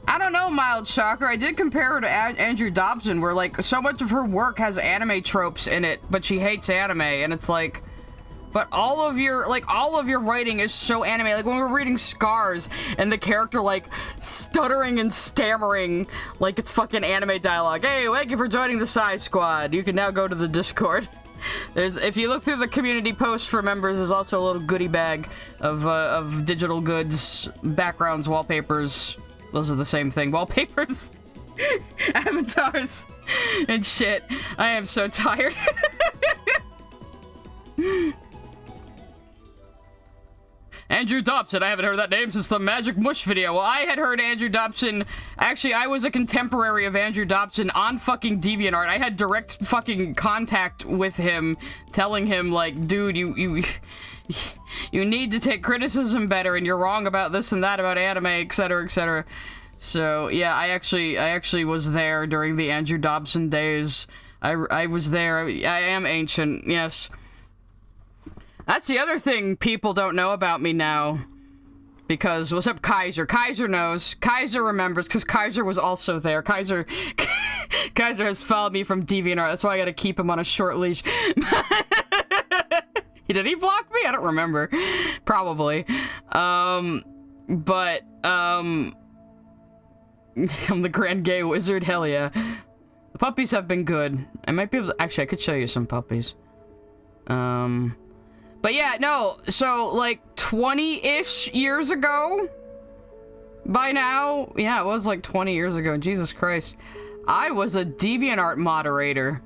I don't know, Mild Shocker. I did compare her to Andrew Dobson, where, like, so much of her work has anime tropes in it, but she hates anime, and it's like... but all of your writing is so anime. Like when we're reading Scars and the character like stuttering and stammering like it's fucking anime dialogue. Hey, thank you for joining the Psy Squad. You can now go to the Discord. If you look through the community post for members, there's also a little goodie bag of digital goods, backgrounds, wallpapers. Those are the same thing. Wallpapers, avatars, and shit. I am so tired. Andrew Dobson, I haven't heard that name since the Magic Mush video. Well, I had heard Andrew Dobson. Actually, I was a contemporary of Andrew Dobson on fucking DeviantArt. I had direct fucking contact with him, telling him, like, dude, you need to take criticism better, and you're wrong about this and that about anime, etc., etc. So, yeah, I actually was there during the Andrew Dobson days. I was there. I am ancient, yes. That's the other thing people don't know about me now. Because, what's up, Kaiser? Kaiser knows. Kaiser remembers, because Kaiser was also there. Kaiser has followed me from DeviantArt. That's why I gotta keep him on a short leash. Did he block me? I don't remember. Probably. I'm the Grand Gay Wizard. Hell yeah. The puppies have been good. I might be able to... Actually, I could show you some puppies. But yeah, no, so, like, 20-ish years ago, by now, yeah, it was like 20 years ago, Jesus Christ, I was a DeviantArt moderator.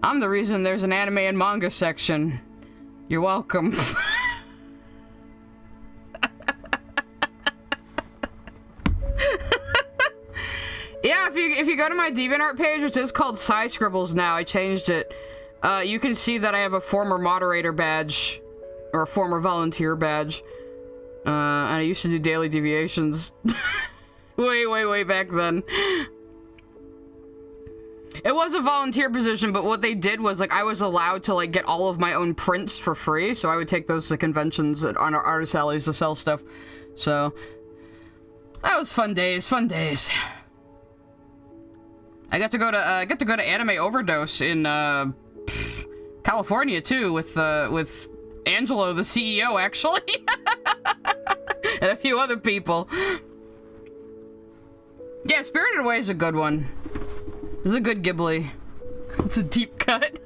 I'm the reason there's an anime and manga section. You're welcome. Yeah, if you go to my DeviantArt page, which is called Psy Scribbles now, I changed it, you can see that I have a former moderator badge. Or a former volunteer badge. And I used to do daily deviations. way back then. It was a volunteer position, but what they did was, like, I was allowed to, like, get all of my own prints for free, so I would take those to conventions on our artist alleys to sell stuff. So, that was fun days. I got to go to Anime Overdose in, California, too, with Angelo, the CEO, actually. And a few other people. Yeah, Spirited Away is a good one. It's a good Ghibli. It's a deep cut.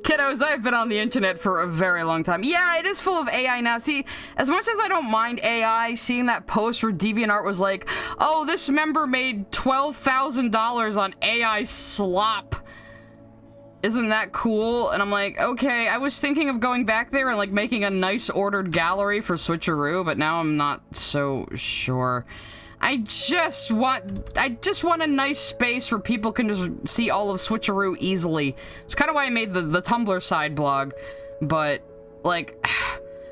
Kiddos, I've been on the internet for a very long time. Yeah, it is full of AI now. See, as much as I don't mind AI, seeing that post where DeviantArt was like, oh, this member made $12,000 on AI slop. Isn't that cool? And I'm like, okay, I was thinking of going back there and, like, making a nice ordered gallery for Switcheroo, but now I'm not so sure. I just want a nice space where people can just see all of Switcheroo easily. It's kind of why I made the Tumblr side blog, but, like,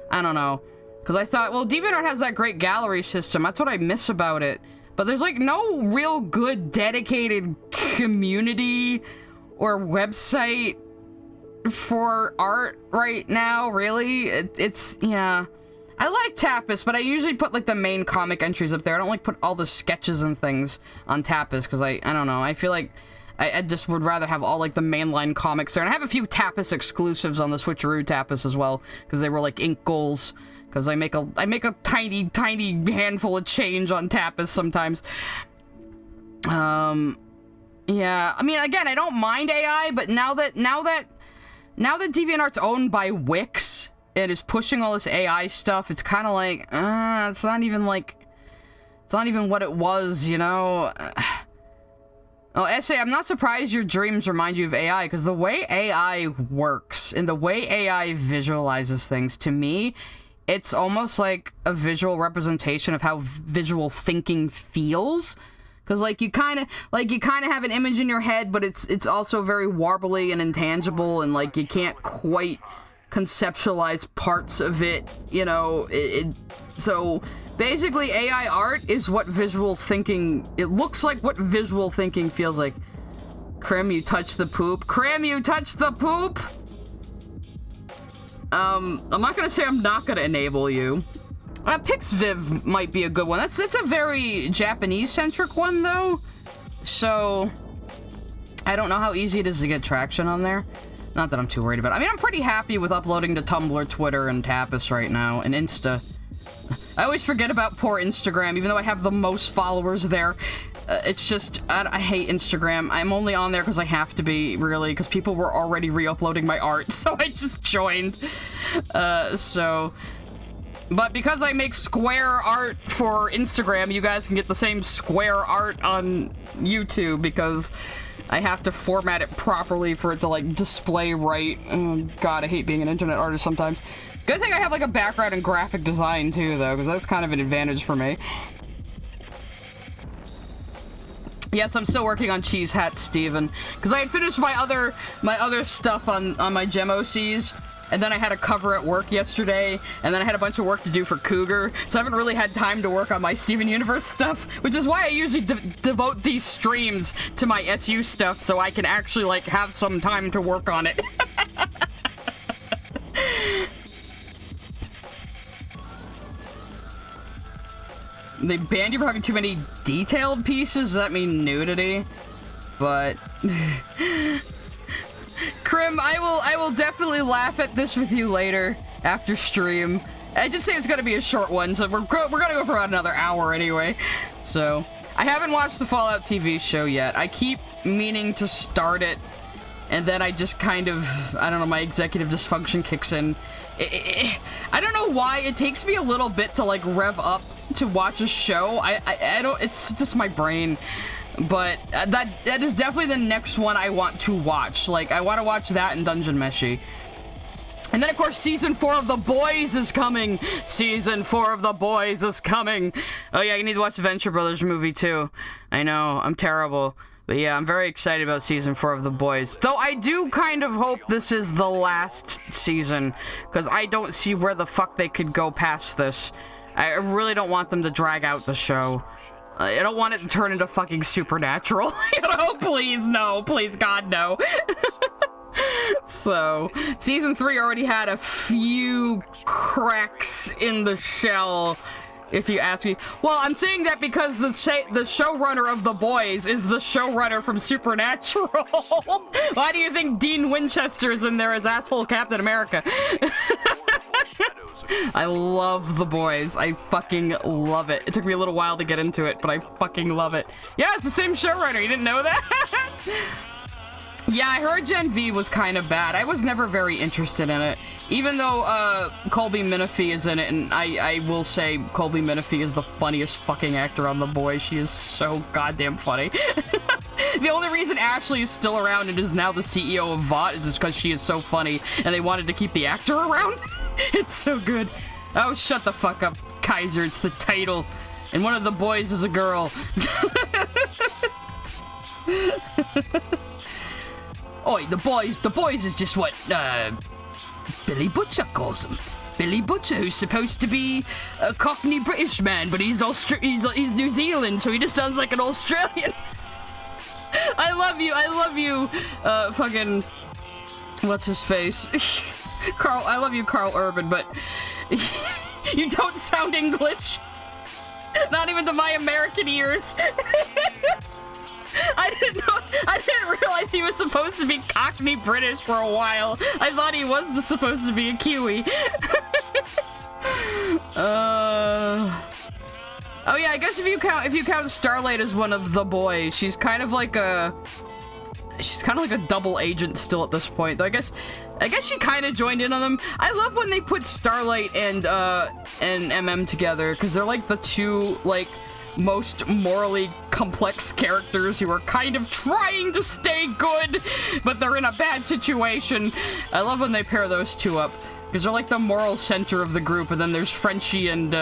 I don't know. Because I thought, well, DeviantArt has that great gallery system. That's what I miss about it. But there's, like, no real good dedicated community or website for art right now, really. It's yeah. I like Tapas, but I usually put, like, the main comic entries up there. I don't, like, put all the sketches and things on Tapas, because I don't know. I feel like I just would rather have all, like, the mainline comics there. And I have a few Tapas exclusives on the Switcheroo Tapas as well, because they were, like, ink goals. Because I make a tiny handful of change on Tapas sometimes. Yeah, I mean, again, I don't mind AI, but now that DeviantArt's owned by Wix and is pushing all this AI stuff, it's kind of like, it's not even what it was, you know? Oh, SA, I'm not surprised your dreams remind you of AI, because the way AI works and the way AI visualizes things, to me, it's almost like a visual representation of how visual thinking feels. Because, like, you kind of have an image in your head, but it's also very warbly and intangible, and, like, you can't quite conceptualize parts of it, you know, so, basically, AI art is what visual thinking, it looks like what visual thinking feels like. Krim, you touched the poop. Krim, you touched the poop! I'm not gonna say I'm not gonna enable you. Pixviv might be a good one. That's a very Japanese-centric one, though. So, I don't know how easy it is to get traction on there. Not that I'm too worried about it. I mean, I'm pretty happy with uploading to Tumblr, Twitter, and Tapas right now, and Insta. I always forget about poor Instagram, even though I have the most followers there. It's just, I hate Instagram. I'm only on there because I have to be, really, because people were already re-uploading my art, so I just joined. But because I make square art for Instagram, you guys can get the same square art on YouTube, because I have to format it properly for it to, like, display right. Oh, God, I hate being an internet artist sometimes. Good thing I have, like, a background in graphic design, too, though, because that's kind of an advantage for me. Yes, I'm still working on Cheese Hat Steven, because I had finished my other stuff on my GemOCs, and then I had a cover at work yesterday, and then I had a bunch of work to do for Cougar, so I haven't really had time to work on my Steven Universe stuff, which is why I usually devote these streams to my SU stuff, so I can actually, like, have some time to work on it. They banned you for having too many detailed pieces? Does that mean nudity? But... Krim, I will definitely laugh at this with you later, after stream. I did say it was gonna be a short one, so we're gonna go for about another hour anyway. So, I haven't watched the Fallout TV show yet. I keep meaning to start it, and then I just kind of, I don't know, my executive dysfunction kicks in. I don't know why, it takes me a little bit to, like, rev up to watch a show. I don't, it's just my brain. But that is definitely the next one I want to watch. Like, I want to watch that and Dungeon Meshi. And then, of course, Season 4 of The Boys is coming! Season 4 of The Boys is coming! Oh yeah, you need to watch the Venture Brothers movie, too. I know, I'm terrible. But yeah, I'm very excited about Season 4 of The Boys. Though I do kind of hope this is the last season, because I don't see where the fuck they could go past this. I really don't want them to drag out the show. I don't want it to turn into fucking Supernatural. You know, please, no. Please, God, no. So, Season 3 already had a few cracks in the shell, if you ask me. Well, I'm saying that because the showrunner of The Boys is the showrunner from Supernatural. Why do you think Dean Winchester's in there as asshole Captain America? I love The Boys. I fucking love it. It took me a little while to get into it, but I fucking love it. Yeah, it's the same showrunner. You didn't know that? Yeah, I heard Gen V was kind of bad. I was never very interested in it. Even though, Colby Minifie is in it, and I will say Colby Minifie is the funniest fucking actor on The Boys. She is so goddamn funny. The only reason Ashley is still around and is now the CEO of VOT is just because she is so funny, and they wanted to keep the actor around. It's so good. Oh, shut the fuck up, Kaiser. It's the title. And one of the boys is a girl. Oi, the boys is just what, Billy Butcher calls them. Billy Butcher, who's supposed to be a Cockney British man, but he's New Zealand, so he just sounds like an Australian. I love you, fucking, what's his face? Carl, I love you, Carl Urban, but you don't sound English. Not even to my American ears. I didn't realize he was supposed to be Cockney British for a while. I thought he was supposed to be a Kiwi. Oh yeah, I guess if you count Starlight as one of the boys, she's kind of like a double agent still at this point. Though I guess she kind of joined in on them. I love when they put Starlight and MM together, because they're like the two like most morally complex characters who are kind of trying to stay good, but they're in a bad situation. I love when they pair those two up, because they're like the moral center of the group, and then there's Frenchie and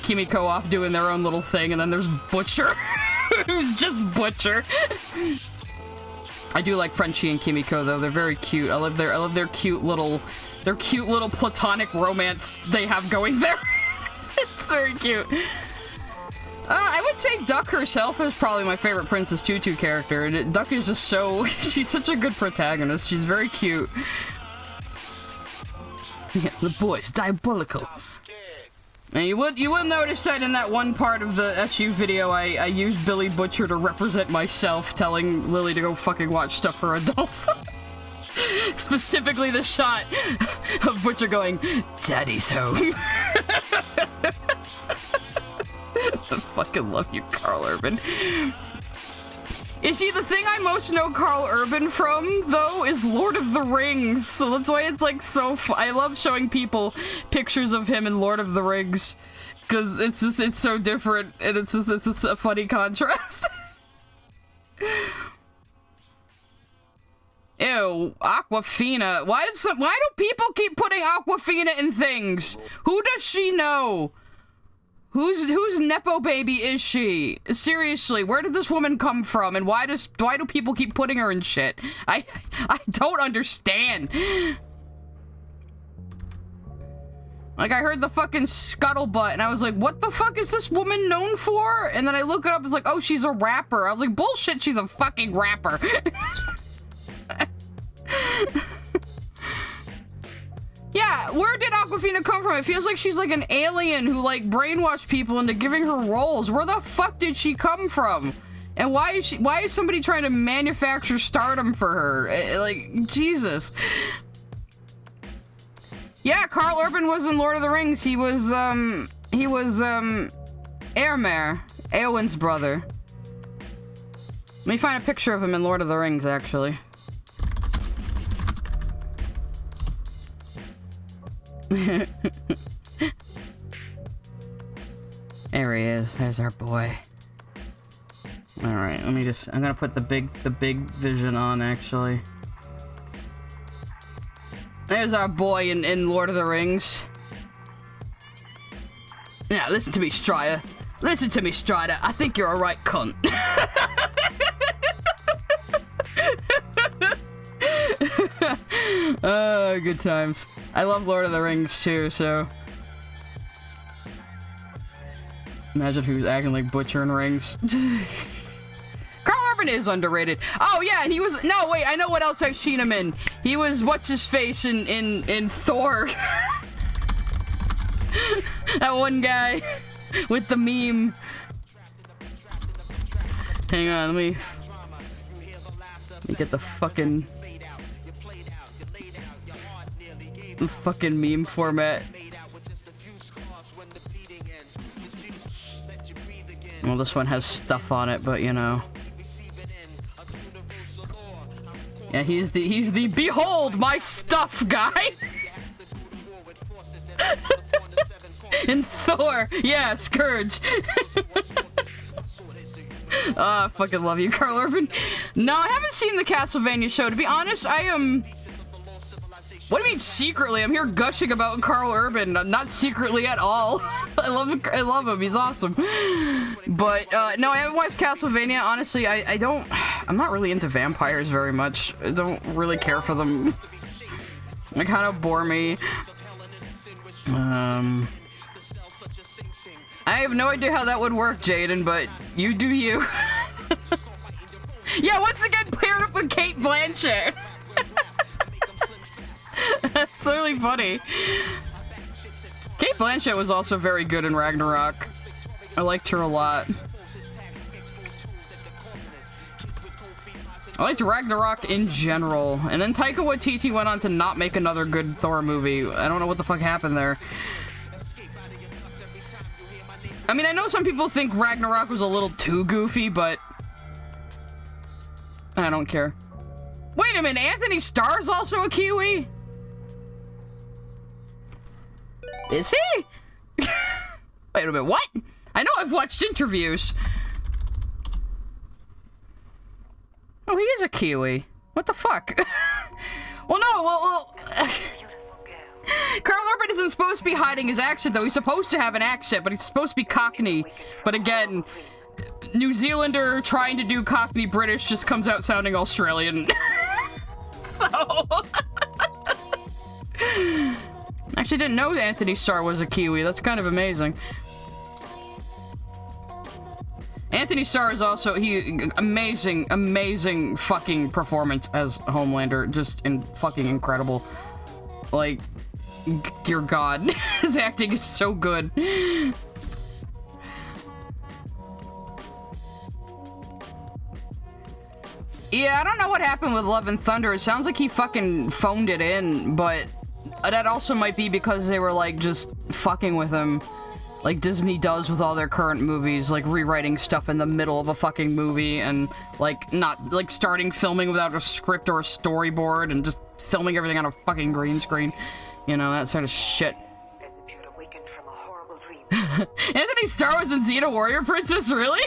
Kimiko off doing their own little thing, and then there's Butcher, who's just Butcher. I do like Frenchie and Kimiko though, they're very cute. I love their cute little platonic romance they have going there. It's very cute. I would say Duck herself is probably my favorite Princess Tutu character. Duck is just so... she's such a good protagonist. She's very cute. Yeah, the boy's diabolical. And you would notice that in that one part of the SU video, I used Billy Butcher to represent myself, telling Lily to go fucking watch stuff for adults. Specifically the shot of Butcher going, "Daddy's home." I fucking love you, Carl Urban. You see, the thing I most know Carl Urban from, though, is Lord of the Rings. So that's why it's like so I love showing people pictures of him in Lord of the Rings. Because it's so different, and it's just a funny contrast. Ew, Aquafina. Why do people keep putting Aquafina in things? Who does she know? Whose Nepo baby is she? Seriously, where did this woman come from, and why do people keep putting her in shit? I don't understand. Like, I heard the fucking scuttlebutt, and I was like, what the fuck is this woman known for? And then I look it up, it's like, oh, she's a rapper. I was like, bullshit, she's a fucking rapper. Yeah, where did Aquafina come from? It feels like she's like an alien who like brainwashed people into giving her roles. Where the fuck did she come from? And why is somebody trying to manufacture stardom for her? Like, Jesus. Yeah, Carl Urban was in Lord of the Rings. He was Éomer, Éowyn's brother. Let me find a picture of him in Lord of the Rings, actually. There he is. There's our boy. Alright, I'm gonna put the big vision on, actually. There's our boy in Lord of the Rings. Now, listen to me, Strider. Listen to me, Strider. I think you're a right cunt. Oh, good times. I love Lord of the Rings too, so. Imagine if he was acting like Butcher in Rings. Carl Urban is underrated. Oh yeah, and he was. No, wait, I know what else I've seen him in. He was what's his face in Thor. That one guy with the meme. Hang on, let me get the fucking meme format. Well, this one has stuff on it, but you know. Yeah, he's the behold my stuff guy. In Thor, yeah, Scourge. Oh, I fucking love you, Carl Urban. No, I haven't seen the Castlevania show. To be honest, I am. What do you mean secretly? I'm here gushing about Carl Urban. Not secretly at all. I love him. He's awesome. But no, I haven't watched Castlevania. Honestly, I don't. I'm not really into vampires very much. I don't really care for them. They kind of bore me. I have no idea how that would work, Jaden, but you do you. Yeah, once again, paired up with Kate Blanchett. That's really funny. Kate Blanchett was also very good in Ragnarok. I liked her a lot. I liked Ragnarok in general. And then Taika Waititi went on to not make another good Thor movie. I don't know what the fuck happened there. I mean, I know some people think Ragnarok was a little too goofy, but I don't care. Wait a minute, Anthony Starr's also a Kiwi? Is he? Wait a minute, what? I know I've watched interviews. Oh, he is a Kiwi. What the fuck? Well, no, well... Carl Urban isn't supposed to be hiding his accent, though. He's supposed to have an accent, but he's supposed to be Cockney. But again, New Zealander trying to do Cockney British just comes out sounding Australian. So... Actually didn't know that Anthony Starr was a Kiwi. That's kind of amazing. Anthony Starr is also, amazing fucking performance as Homelander. Just fucking incredible. Like, dear God, his acting is so good. Yeah, I don't know what happened with Love and Thunder. It sounds like he fucking phoned it in, but that also might be because they were, like, just fucking with him. Like Disney does with all their current movies, like rewriting stuff in the middle of a fucking movie and, like, not, like, starting filming without a script or a storyboard and just filming everything on a fucking green screen. You know, that sort of shit. Anthony Starr was in Xena Warrior Princess, really?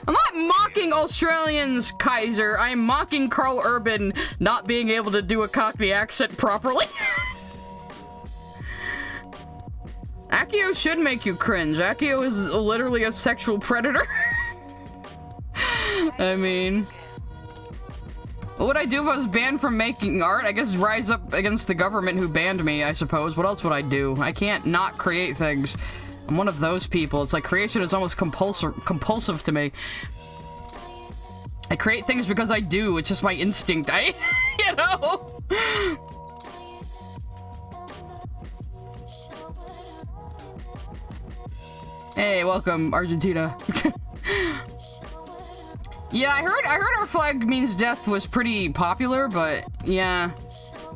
I'm not mocking Australians, Kaiser. I'm mocking Carl Urban not being able to do a Cockney accent properly. Akio should make you cringe. Akio is literally a sexual predator. I mean... What would I do if I was banned from making art? I guess rise up against the government who banned me, I suppose. What else would I do? I can't not create things. I'm one of those people. It's like creation is almost compulsive to me. I create things because I do. It's just my instinct. You know? Hey, welcome, Argentina. Yeah, I heard Our Flag Means Death was pretty popular, but yeah,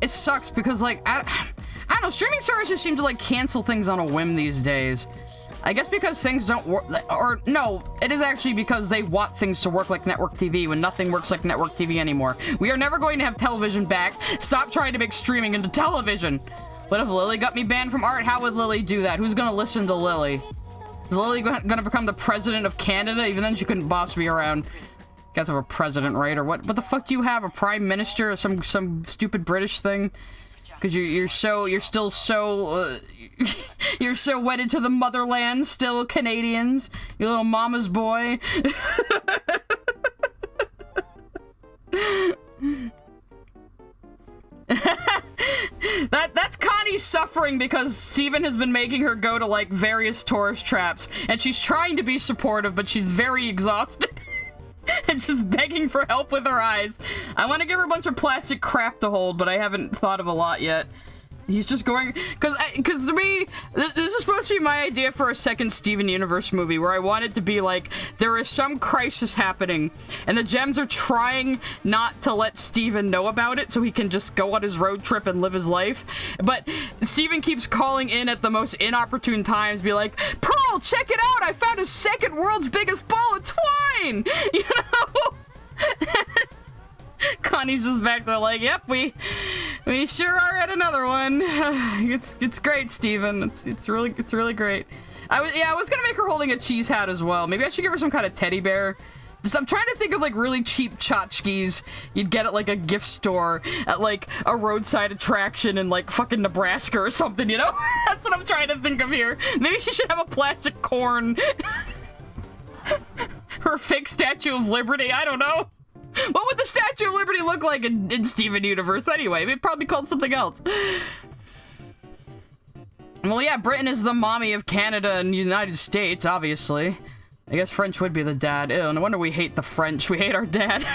it sucks because, like, I don't know, streaming services seem to, like, cancel things on a whim these days. I guess because things don't work, or no, it is actually because they want things to work like network TV when nothing works like network TV anymore. We are never going to have television back. Stop trying to make streaming into television. What if Lily got me banned from art? How would Lily do that? Who's gonna listen to Lily? Is Lily gonna become the president of Canada? Even then she couldn't boss me around. You guys have a president, right? Or what the fuck do you have? A prime minister or some stupid British thing? Because you're still so you're so wedded to the motherland, still Canadians. You little mama's boy. That's Connie suffering because Steven has been making her go to, like, various tourist traps, and she's trying to be supportive, but she's very exhausted. And just begging for help with her eyes. I want to give her a bunch of plastic crap to hold, but I haven't thought of a lot yet. He's just going... Because to me, this is supposed to be my idea for a second Steven Universe movie, where I want it to be like, there is some crisis happening, and the Gems are trying not to let Steven know about it, so he can just go on his road trip and live his life. But Steven keeps calling in at the most inopportune times, be like, Pearl, check it out! I found a second world's biggest ball of twine! You know? Connie's just back there like, yep, we sure are at another one. It's great, Steven. It's really great. I was gonna make her holding a cheese hat as well. Maybe I should give her some kind of teddy bear. Just, I'm trying to think of, like, really cheap tchotchkes you'd get at, like, a gift store at, like, a roadside attraction in, like, fucking Nebraska or something, you know? That's what I'm trying to think of here. Maybe she should have a plastic corn. Her fake Statue of Liberty, I don't know. What would the Statue of Liberty look like in Steven Universe anyway? It'd probably be called something else. Well, yeah, Britain is the mommy of Canada and the United States, obviously. I guess French would be the dad. Ew, no wonder we hate the French. We hate our dad.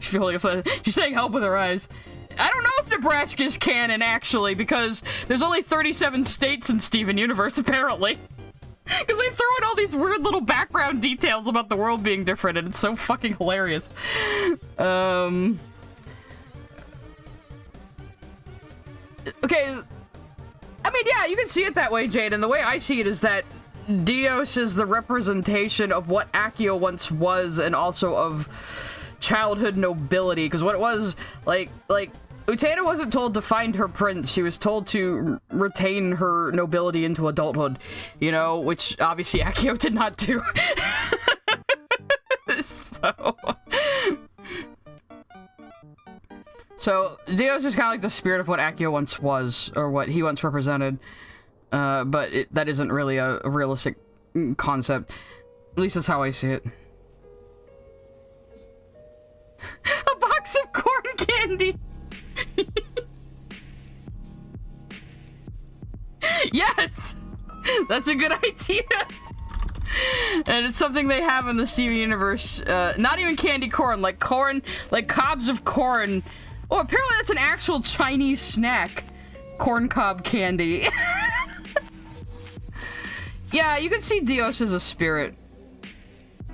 She's saying help with her eyes. I don't know if Nebraska's canon, actually, because there's only 37 states in Steven Universe, apparently. Because they throw in all these weird little background details about the world being different, and it's so fucking hilarious. Okay. I mean, yeah, you can see it that way, Jade, and the way I see it is that Dios is the representation of what Akio once was, and also of childhood nobility, because what it was, like, Utena wasn't told to find her prince, she was told to retain her nobility into adulthood, you know, which obviously Akio did not do. So, Dios is kind of like the spirit of what Akio once was, or what he once represented, but that isn't really a realistic concept. At least that's how I see it. A box of corn candy! Yes! That's a good idea! And it's something they have in the Steven Universe. Not even candy corn, like cobs of corn. Oh, apparently that's an actual Chinese snack. Corn cob candy. Yeah, you can see Dios as a spirit.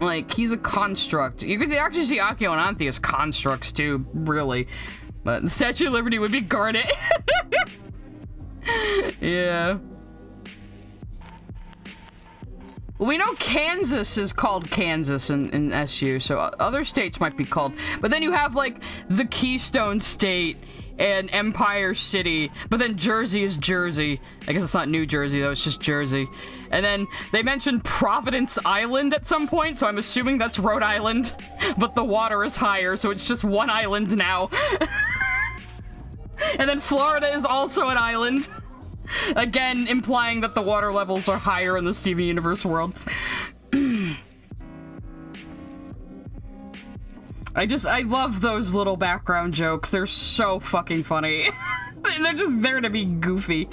Like, he's a construct. You could actually see Akio and Anthe as constructs, too, really. But the Statue of Liberty would be Garnet. Yeah. We know Kansas is called Kansas in SU, so other states might be called. But then you have, like, the Keystone State and Empire City, but then Jersey is Jersey. I guess it's not New Jersey, though, it's just Jersey. And then they mentioned Providence Island at some point, so I'm assuming that's Rhode Island. But the water is higher, so it's just one island now. And then Florida is also an island. Again, implying that the water levels are higher in the Steven Universe world. I love those little background jokes. They're so fucking funny. They're just there to be goofy.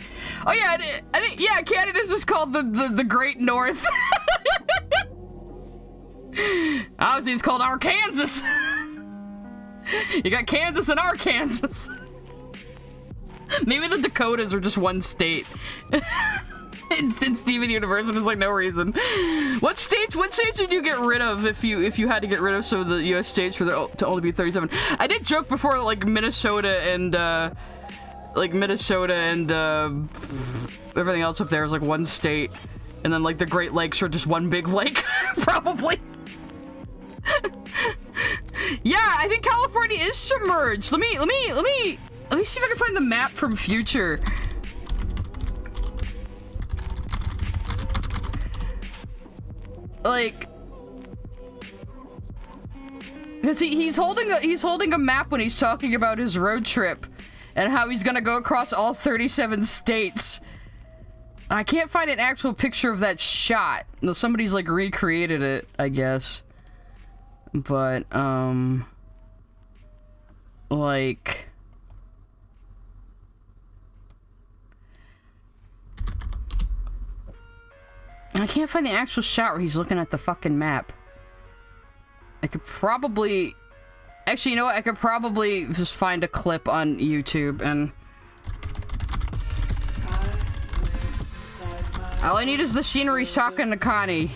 Oh yeah, I think yeah, Canada's just called the Great North. Obviously, it's called Arkansas. You got Kansas and Arkansas. Maybe the Dakotas are just one state. in Steven Universe, but there's like no reason. What states would you get rid of if you had to get rid of some of the US states for there to only be 37? I did joke before, like Minnesota and everything else up there is like one state, and then like the Great Lakes are just one big lake. Probably. Yeah, I think California is submerged. Let me see if I can find the map from Future. Like, because he's holding a map when he's talking about his road trip and how he's gonna go across all 37 states. I can't find an actual picture of that shot. No, somebody's like recreated it, I guess. But like, I can't find the actual shot where he's looking at the fucking map. I could probably... Actually, you know what? I could probably just find a clip on YouTube and... All I need is the scenery talking to Connie.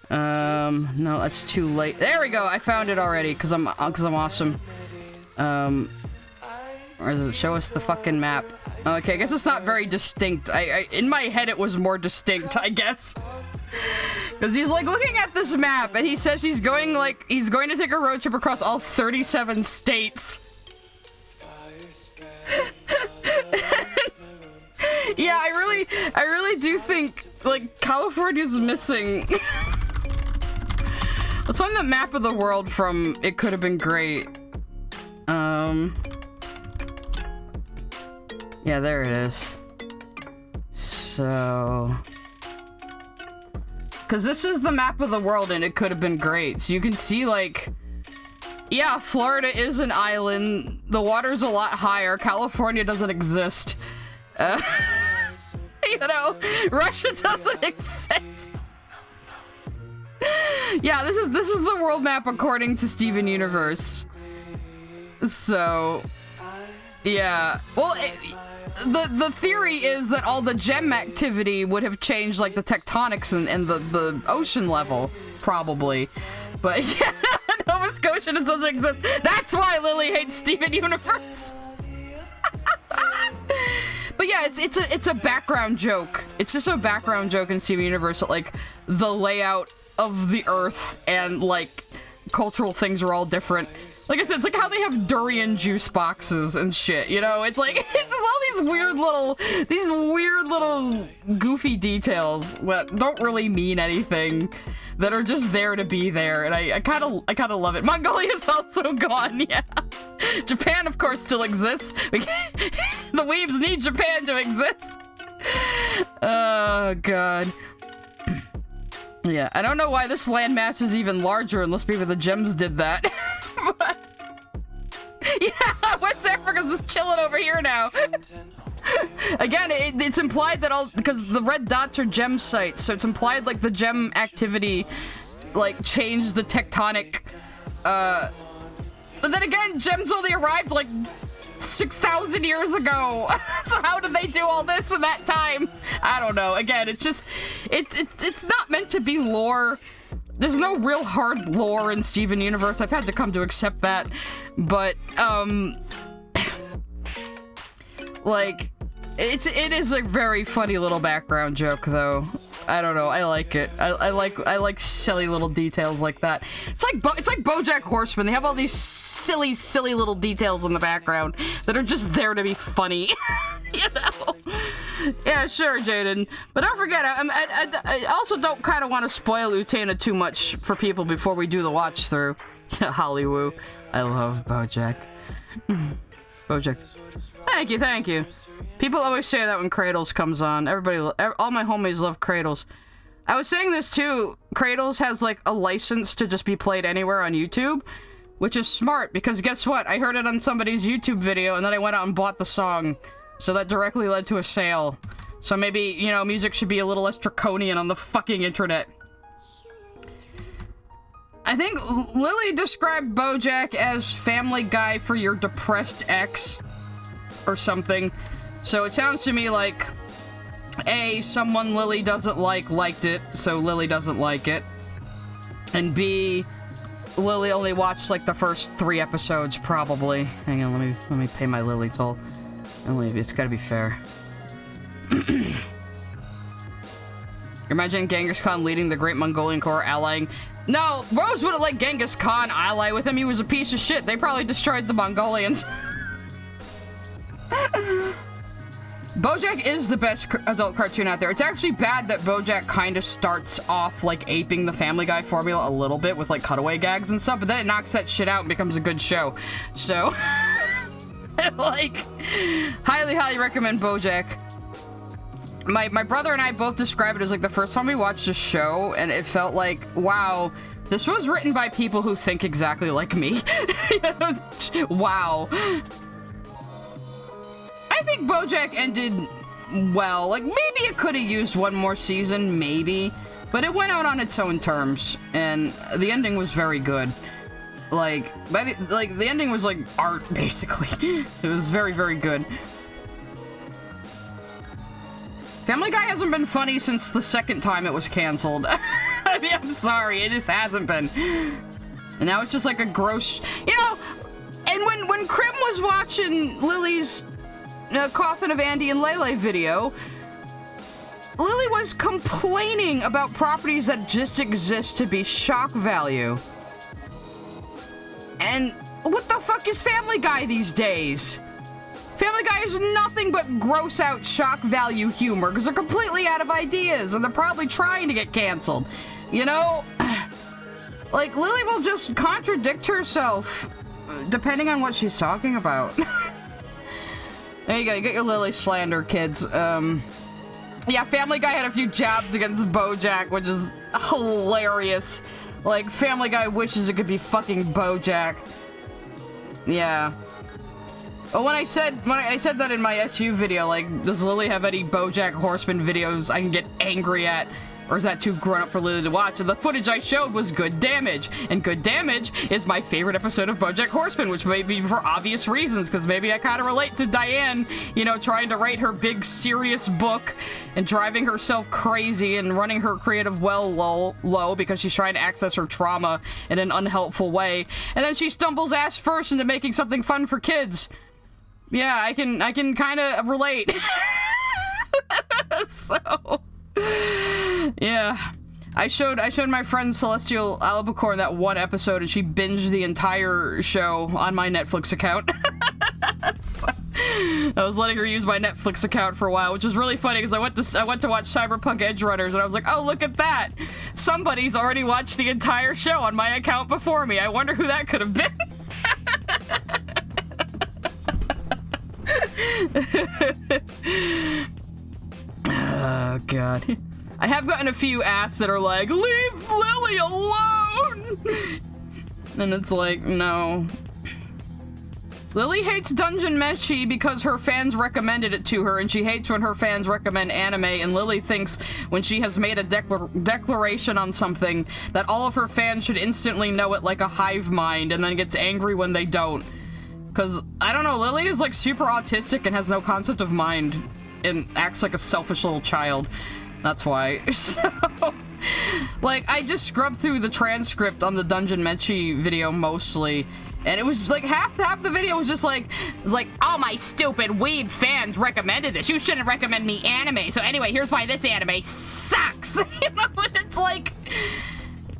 No, that's too late. There we go! I found it already, because I'm awesome. Or does it show us the fucking map? Okay, I guess it's not very distinct. In my head it was more distinct, I guess. Because he's like looking at this map and he says he's going to take a road trip across all 37 states. Yeah, I really do think like California's missing. Let's find the map of the world from It Could Have Been Great. Yeah, there it is. So... Because this is the map of the world and It Could Have Been Great. So you can see, like... Yeah, Florida is an island. The water's a lot higher. California doesn't exist. You know, Russia doesn't exist. Yeah, this is the world map according to Steven Universe. So... Yeah. Well, the theory is that all the gem activity would have changed, like, the tectonics and the ocean level, probably. But, yeah, Nova Scotia just doesn't exist. That's why Lily hates Steven Universe! But yeah, it's a background joke. It's just a background joke in Steven Universe that, like, the layout of the Earth and, like, cultural things are all different. Like I said, it's like how they have durian juice boxes and shit, you know? It's like, it's just all these weird little goofy details that don't really mean anything, that are just there to be there, and I kind of love it. Mongolia's also gone, yeah. Japan, of course, still exists. The weebs need Japan to exist. Oh, God. Yeah, I don't know why this landmass is even larger unless maybe the gems did that. But, yeah, West Africa's just chilling over here now. Again, it's implied that because the red dots are gem sites, so it's implied like the gem activity like changed the tectonic. But then again, gems only arrived like 6,000 years ago. So how did they do all this in that time? I don't know. Again, it's just it's not meant to be lore. there's no real hard lore in Steven Universe. I've had to come to accept that, but, like, it is a very funny little background joke, though. I don't know, I like it. I like silly little details like that. It's like BoJack Horseman. They have all these silly little details in the background that are just there to be funny. You know? Yeah, sure, Jaden. But don't forget, I also don't kind of want to spoil Utena too much for people before we do the watch through. Hollywood. I love BoJack. BoJack. Thank you. People always say that when Cradles comes on. All my homies love Cradles. I was saying this too. Cradles has like a license to just be played anywhere on YouTube, which is smart because guess what? I heard it on somebody's YouTube video and then I went out and bought the song. So that directly led to a sale. So maybe, you know, music should be a little less draconian on the fucking internet. I think Lily described BoJack as Family Guy for your depressed ex or something. So it sounds to me like A, someone Lily doesn't liked it, so Lily doesn't like it. And B, Lily only watched like the first 3 episodes probably. Hang on, let me pay my Lily toll. It's gotta be fair. Imagine Genghis Khan leading the Great Mongolian Corps allying. No, Rose wouldn't let Genghis Khan ally with him. He was a piece of shit. They probably destroyed the Mongolians. BoJack is the best adult cartoon out there. It's actually bad that BoJack kind of starts off like aping the Family Guy formula a little bit with like cutaway gags and stuff, but then it knocks that shit out and becomes a good show. So, like, highly recommend BoJack. My brother and I both describe it as like the first time we watched the show, and it felt like, wow, this was written by people who think exactly like me. Wow. I think BoJack ended well. Like, maybe it could have used one more season, maybe. But it went out on its own terms, and the ending was very good. Like, the ending was like art, basically. It was very good. Family Guy hasn't been funny since the second time it was canceled. I mean, I'm sorry, it just hasn't been. And now it's just like a gross, you know. And when Krim was watching Lily's Coffin of Andy and Lele video, Lily was complaining about properties that just exist to be shock value. And what the fuck is Family Guy these days? Family Guy is nothing but gross out shock value humor because they're completely out of ideas and they're probably trying to get canceled. You know? Like, Lily will just contradict herself depending on what she's talking about. There you go, you get your Lily slander, kids. Yeah, Family Guy had a few jabs against BoJack, which is hilarious. Like, Family Guy wishes it could be fucking BoJack. Yeah. Well, when I said that in my SU video, like, does Lily have any BoJack Horseman videos I can get angry at? Or is that too grown up for Lily to watch? And the footage I showed was Good Damage. And Good Damage is my favorite episode of BoJack Horseman, which may be for obvious reasons, because maybe I kind of relate to Diane, you know, trying to write her big, serious book and driving herself crazy and running her creative well low because she's trying to access her trauma in an unhelpful way. And then she stumbles ass first into making something fun for kids. Yeah, I can kind of relate. So... yeah, I showed my friend Celestial Albacore that one episode, and she binged the entire show on my Netflix account. So, I was letting her use my Netflix account for a while, which was really funny because I went to watch Cyberpunk Edge Runners, and I was like, oh, look at that! Somebody's already watched the entire show on my account before me. I wonder who that could have been. Oh, God. I have gotten a few asks that are like, leave Lily alone! And it's like, no. Lily hates Dungeon Meshi because her fans recommended it to her, and she hates when her fans recommend anime, and Lily thinks when she has made a declaration on something that all of her fans should instantly know it like a hive mind, and then gets angry when they don't. Because, I don't know, Lily is like super autistic and has no concept of mind. And acts like a selfish little child. That's why. So, Like, I just scrubbed through the transcript on the Dungeon Mechi video mostly, and it was like half the video was just like, all my stupid weeb fans recommended this. You shouldn't recommend me anime. So anyway, here's why this anime sucks. You know, it's like,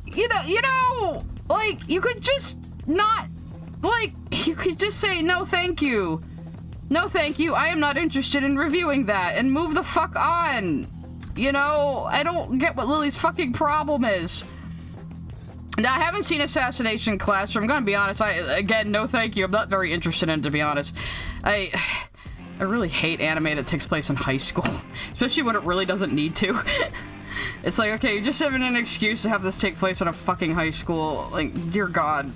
you know, like, you could just not, like, you could just say, no, thank you. No, thank you. I am not interested in reviewing that, and move the fuck on. You know, I don't get what Lily's fucking problem is. Now, I haven't seen Assassination Classroom. I'm gonna be honest. Again, no thank you. I'm not very interested in it, to be honest. I really hate anime that takes place in high school. Especially when it really doesn't need to. It's like, okay, you're just having an excuse to have this take place in a fucking high school. Like, dear God.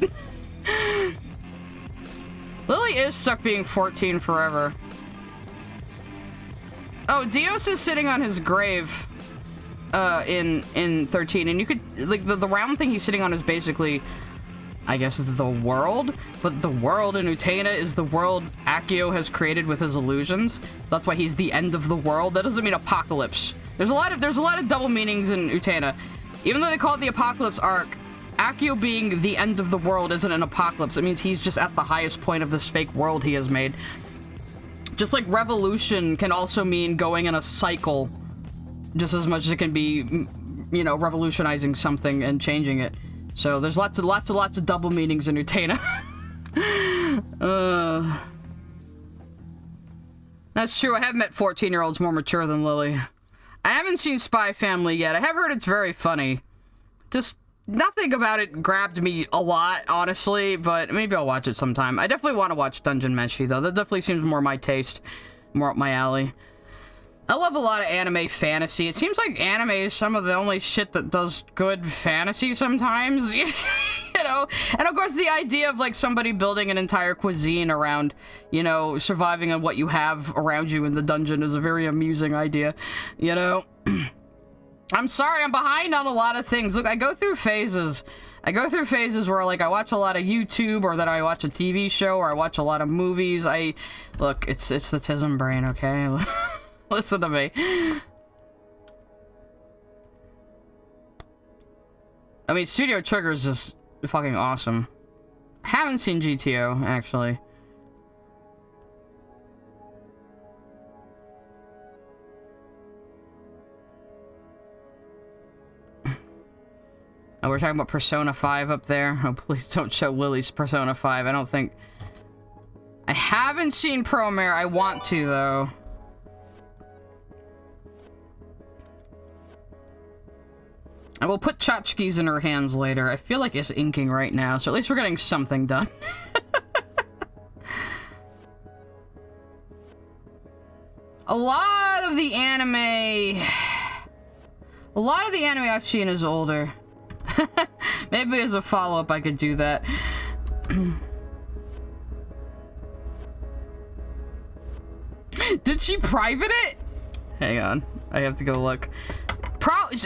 Lily is stuck being 14 forever. Oh, Dios is sitting on his grave in 13, and you could, like, the round thing he's sitting on is basically, I guess, the world, but the world in Utena is the world Accio has created with his illusions. That's why he's the end of the world. That doesn't mean apocalypse. There's a lot of double meanings in Utena. Even though they call it the apocalypse arc, Accio being the end of the world isn't an apocalypse. It means he's just at the highest point of this fake world he has made. Just like revolution can also mean going in a cycle just as much as it can be, you know, revolutionizing something and changing it. So there's lots of double meanings in Utena. That's true. I have met 14-year-olds more mature than Lily. I haven't seen Spy Family yet. I have heard it's very funny. Just nothing about it grabbed me a lot, honestly, but maybe I'll watch it sometime. I definitely want to watch Dungeon Meshi, though. That definitely seems more my taste, more up my alley. I love a lot of anime fantasy. It seems like anime is some of the only shit that does good fantasy sometimes, you know? And of course, the idea of, like, somebody building an entire cuisine around, you know, surviving on what you have around you in the dungeon is a very amusing idea, you know? I'm sorry, I'm behind on a lot of things. Look, I go through phases. Where, like, I watch a lot of YouTube, or that I watch a TV show, or I watch a lot of movies. Look, it's the Tism brain, okay? Listen to me. I mean, Studio Trigger's just fucking awesome. Haven't seen GTO, actually. Oh, we're talking about Persona 5 up there. Oh, please don't show Lily's Persona 5. I don't think... I haven't seen Promare. I want to, though. I will put tchotchkes in her hands later. I feel like it's inking right now, so at least we're getting something done. A lot of the anime I've seen is older. Maybe as a follow-up I could do that. Did she private it? Hang on. I have to go look.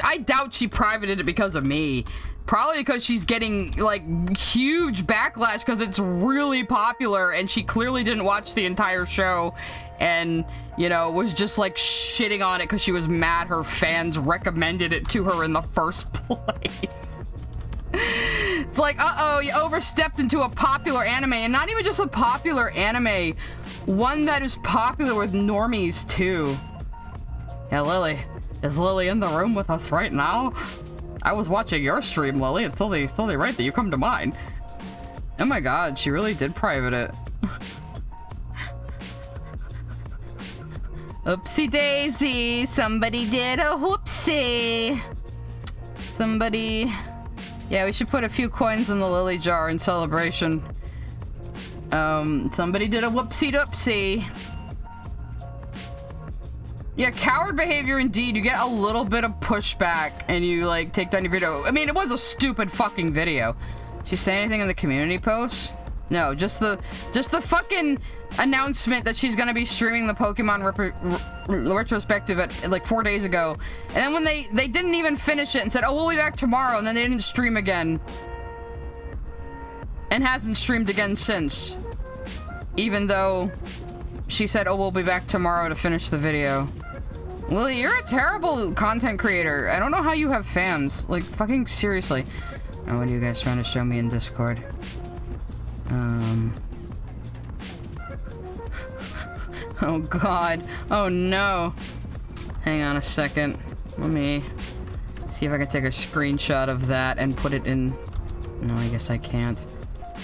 I doubt she privated it because of me. Probably because she's getting, like, huge backlash because it's really popular and she clearly didn't watch the entire show and, you know, was just, like, shitting on it because she was mad her fans recommended it to her in the first place. It's like, uh-oh, you overstepped into a popular anime, and not even just a popular anime, one that is popular with normies, too. Yeah, Lily. Is Lily in the room with us right now? I was watching your stream, Lily. It's only right that you come to mine. Oh my god, she really did private it. Oopsie daisy, somebody did a whoopsie. Somebody... Yeah, we should put a few coins in the Lily jar in celebration. Somebody did a whoopsie-doopsie. Yeah, coward behavior indeed. You get a little bit of pushback and you, like, take down your video. I mean, it was a stupid fucking video. Did she say anything in the community post? No, just the fucking announcement that she's gonna be streaming the Pokemon retrospective at, like, 4 days ago. And then when they didn't even finish it and said, oh, we'll be back tomorrow, and then they didn't stream again. And hasn't streamed again since. Even though she said, oh, we'll be back tomorrow to finish the video. Lily, you're a terrible content creator. I don't know how you have fans. Like, fucking seriously. Oh, what are you guys trying to show me in Discord? Oh god. Oh no. Hang on a second. Let me see if I can take a screenshot of that and put it in... No, I guess I can't.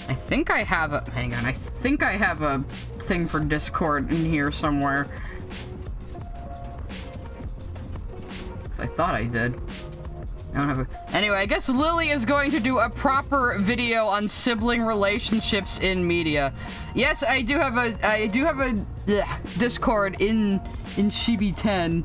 I think I have a... Hang on. I think I have a thing for Discord in here somewhere. I thought I did. I don't have a... Anyway, I guess Lily is going to do a proper video on sibling relationships in media. Yes, I do have a Discord in Shibi 10.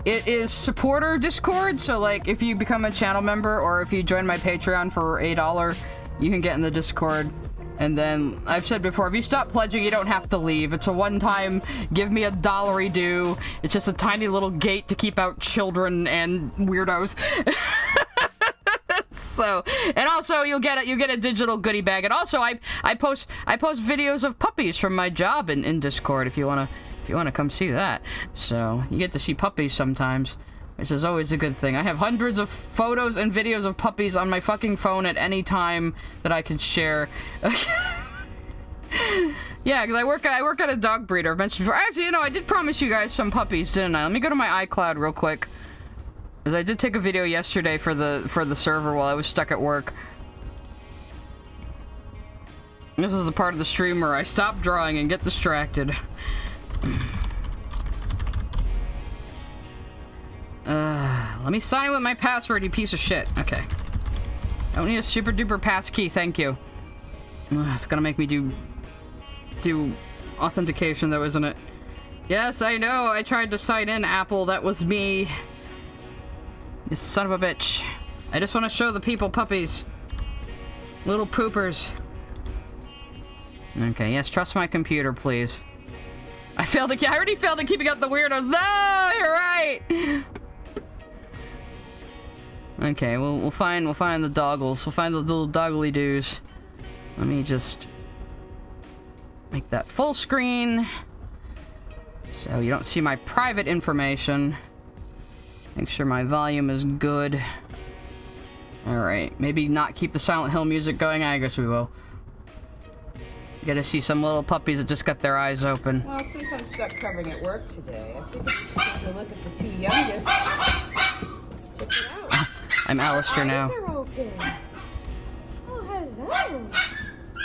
It is supporter Discord, so like if you become a channel member or if you join my Patreon for $8, you can get in the Discord. And then, I've said before, if you stop pledging, you don't have to leave. It's a one-time, give me $1 due. It's just a tiny little gate to keep out children and weirdos. So, and also you get a digital goodie bag. And also, I post videos of puppies from my job in Discord if you wanna come see that. So you get to see puppies sometimes, which is always a good thing. I have hundreds of photos and videos of puppies on my fucking phone at any time that I can share. Yeah, because I work at a dog breeder. I've mentioned before. Actually, you know, I did promise you guys some puppies, didn't I? Let me go to my iCloud real quick. Because I did take a video yesterday for the server while I was stuck at work. This is the part of the stream where I stop drawing and get distracted. Let me sign with my password, you piece of shit. Okay. I don't need a super duper pass key, thank you. It's gonna make me do authentication though, isn't it? Yes, I know, I tried to sign in, Apple, that was me. You son of a bitch. I just want to show the people puppies. Little poopers. Okay, yes, trust my computer, please. I already failed at keeping up the weirdos. No, you're right. Okay, we'll find the doggles. We'll find the little doggly doos. Let me just make that full screen so you don't see my private information. Make sure my volume is good. Alright, maybe not keep the Silent Hill music going. I guess we will. Get to see some little puppies that just got their eyes open. Well, since I'm stuck covering at work today, I think we should take a look at the two youngest. Check it out. I'm Alistair now. Eyes are open. Oh, hello.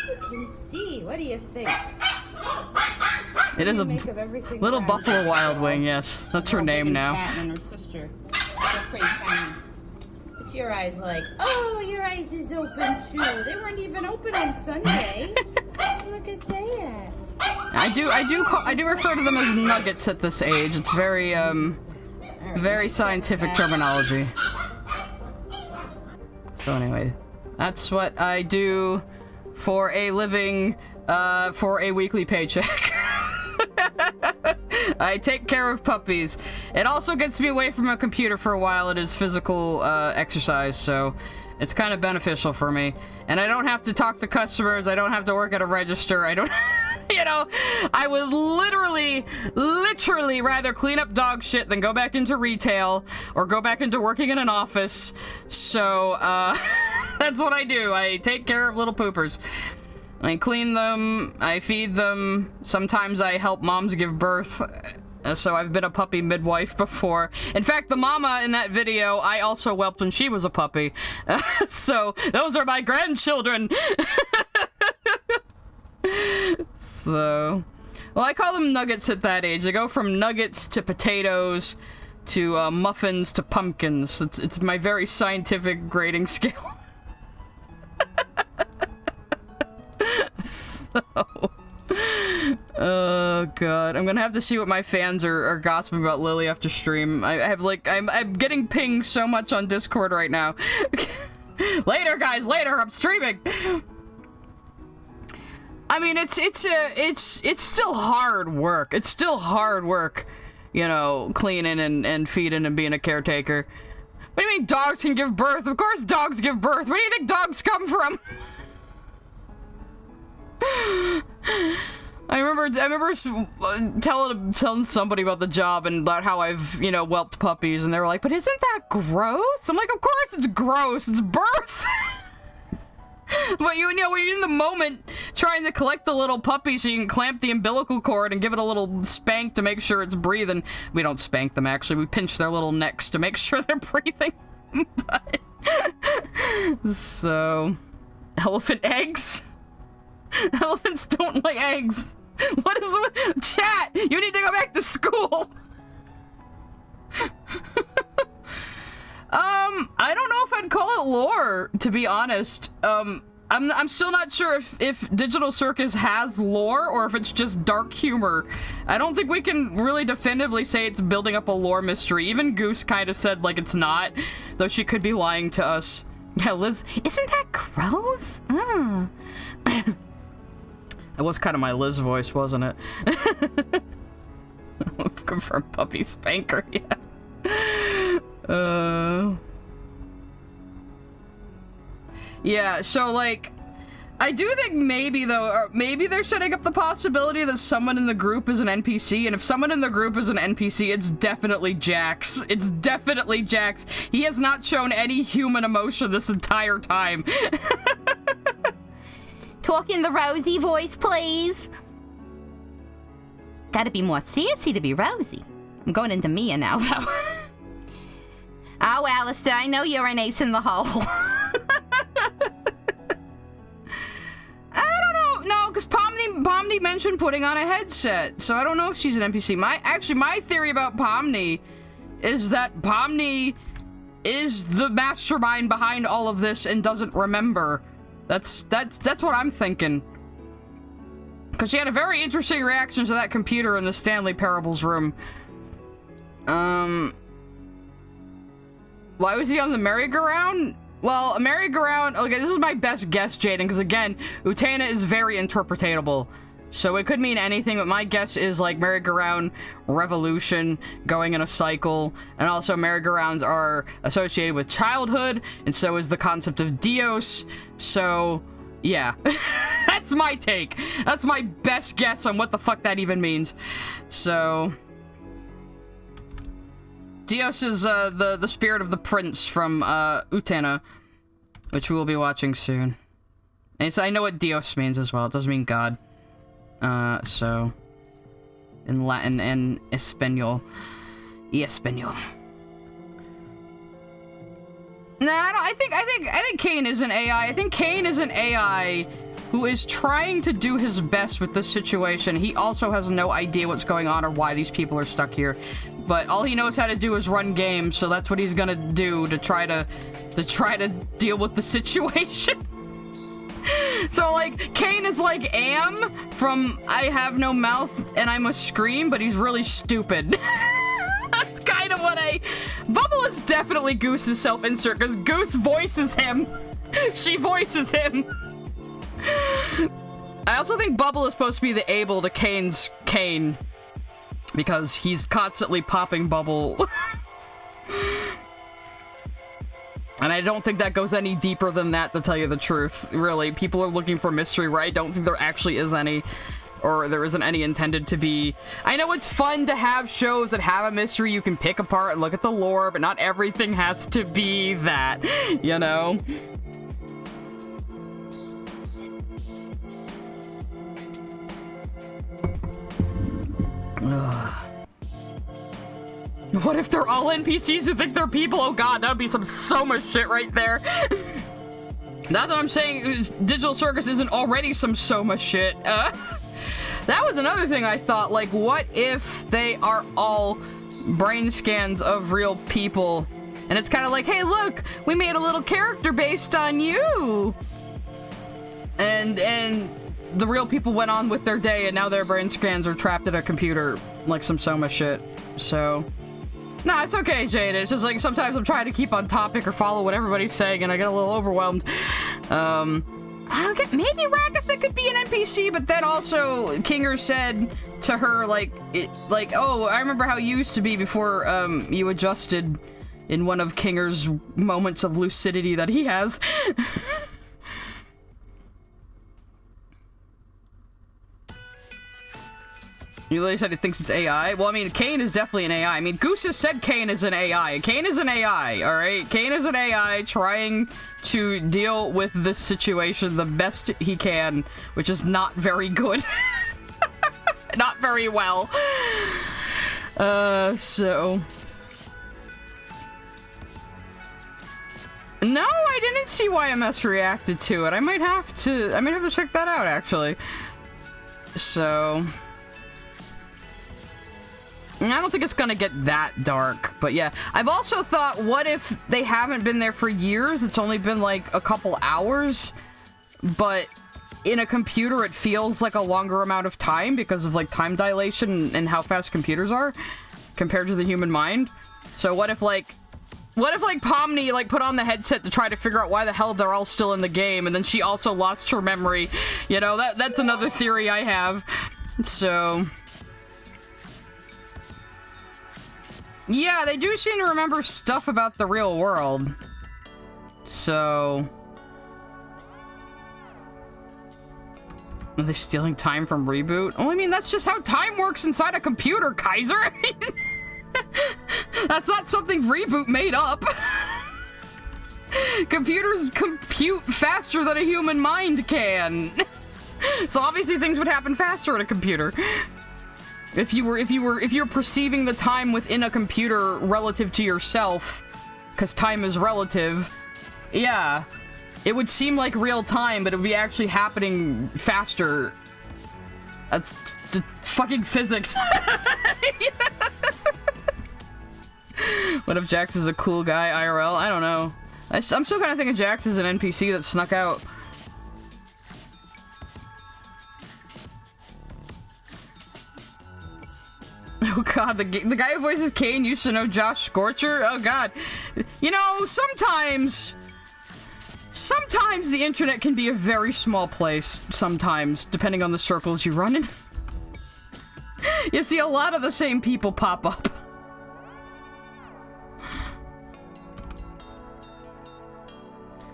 You can see. What do you think? It is a little Buffalo Wild Wing, yes. That's her name now. Cat and her sister. They're pretty tiny. What's your eyes like? Oh, your eyes is open too. They weren't even open on Sunday. Look at that. I do refer to them as nuggets at this age. It's very very scientific terminology. So anyway, that's what I do for a living, for a weekly paycheck. I take care of puppies. It also gets me away from a computer for a while. It is physical exercise, so it's kind of beneficial for me. And I don't have to talk to customers. I don't have to work at a register. I don't, you know, I would literally rather clean up dog shit than go back into retail or go back into working in an office. So, that's what I do. I take care of little poopers. I clean them, I feed them, sometimes I help moms give birth, so I've been a puppy midwife before. In fact, the mama in that video, I also whelped when she was a puppy. So, those are my grandchildren! So, well, I call them nuggets at that age. They go from nuggets to potatoes to muffins to pumpkins. It's my very scientific grading scale. So, oh god, I'm gonna have to see what my fans are gossiping about Lily after stream. I'm getting pinged so much on Discord right now. Later, guys, later, I'm streaming. I mean, it's still hard work. It's still hard work, you know, cleaning and feeding and being a caretaker. What do you mean dogs can give birth? Of course dogs give birth. Where do you think dogs come from? I remember telling somebody about the job and about how I've, you know, whelped puppies, and they were like, but isn't that gross? I'm like, of course it's gross, it's birth! But you know, when you're in the moment trying to collect the little puppy so you can clamp the umbilical cord and give it a little spank to make sure it's breathing. We don't spank them, actually. We pinch their little necks to make sure they're breathing. But... So... Elephant eggs? Elephants don't lay eggs. What is it? Chat! You need to go back to school! I don't know if I'd call it lore, to be honest. I'm still not sure if Digital Circus has lore or if it's just dark humor. I don't think we can really definitively say it's building up a lore mystery. Even Goose kind of said, like, it's not, though she could be lying to us. Yeah, Liz, isn't that gross? That was kind of my Liz voice, wasn't it? Confirm puppy spanker, yeah. Yeah, so, like, I do think maybe, though, or maybe they're setting up the possibility that someone in the group is an NPC, and if someone in the group is an NPC, it's definitely Jax. It's definitely Jax. He has not shown any human emotion this entire time. Talk in the Rosie voice, please. Gotta be more sassy to be Rosie. I'm going into Mia now, though. Oh, Alistair, I know you're an ace in the hole. I don't know. No, because Pomni mentioned putting on a headset, so I don't know if she's an NPC. My theory about Pomni is that Pomni is the mastermind behind all of this and doesn't remember. That's what I'm thinking. Because she had a very interesting reaction to that computer in the Stanley Parables room. Why was he on the merry-go-round? Well, a merry-go-round... Okay, this is my best guess, Jaden, because again, Utena is very interpretatable. So it could mean anything, but my guess is, like, merry-go-round, revolution, going in a cycle, and also merry-go-rounds are associated with childhood, and so is the concept of Dios, so... yeah. That's my take. That's my best guess on what the fuck that even means. So... Dios is, the spirit of the prince from, Utena, which we will be watching soon. And I know what Dios means as well. It doesn't mean God. So... in Latin and Espanol. Espanol. Nah, I think Kane is an AI. I think Kane is an AI who is trying to do his best with this situation. He also has no idea what's going on or why these people are stuck here. But all he knows how to do is run games, so that's what he's gonna do to try to deal with the situation. So, like, Kane is like Am from I Have No Mouth and I Must Scream, but he's really stupid. That's kind of what Bubble is definitely Goose's self-insert, because Goose voices him. She voices him. I also think Bubble is supposed to be the Abel to Kane's Kane, because he's constantly popping Bubble. And I don't think that goes any deeper than that, to tell you the truth. Really, people are looking for mystery where I don't think there actually is any, or there isn't any intended to be. I know it's fun to have shows that have a mystery you can pick apart and look at the lore, but not everything has to be that, you know? What if they're all NPCs who think they're people? Oh god, that would be so much shit right there. That's what I'm saying, is Digital Circus isn't already so much shit. That was another thing I thought, like, what if they are all brain scans of real people? And it's kind of like, hey, look, we made a little character based on you. And the real people went on with their day, and now their brain scans are trapped in a computer, like some Soma shit. So, nah, it's okay, Jade. It's just like sometimes I'm trying to keep on topic or follow what everybody's saying, and I get a little overwhelmed. Maybe Ragatha could be an NPC, but then also Kinger said to her, oh, I remember how you used to be before you adjusted in one of Kinger's moments of lucidity that he has. You literally said he thinks it's AI? Well, I mean, Kane is definitely an AI. I mean, Goose has said Kane is an AI. Kane is an AI, alright? Kane is an AI trying to deal with this situation the best he can, which is not very good. Not very well. So... No, I didn't see YMS reacted to it. I might have to check that out, actually. So... I don't think it's gonna get that dark, but yeah. I've also thought, what if they haven't been there for years? It's only been like a couple hours, but in a computer it feels like a longer amount of time because of like time dilation and how fast computers are compared to the human mind. So what if Pomni like put on the headset to try to figure out why the hell they're all still in the game, and then she also lost her memory? You know, that's another theory I have. So... yeah, they do seem to remember stuff about the real world. So... are they stealing time from Reboot? Oh, I mean, that's just how time works inside a computer, Kaiser! That's not something Reboot made up! Computers compute faster than a human mind can! So obviously things would happen faster in a computer. If you're perceiving the time within a computer relative to yourself, because time is relative, yeah, it would seem like real time, but it would be actually happening faster. That's fucking physics. What if Jax is a cool guy IRL? I don't know. I'm still kind of thinking Jax is an NPC that snuck out. Oh god, the guy who voices Kane used to know Josh Scorcher? Oh god. You know, sometimes the internet can be a very small place, sometimes, depending on the circles you run in. You see a lot of the same people pop up.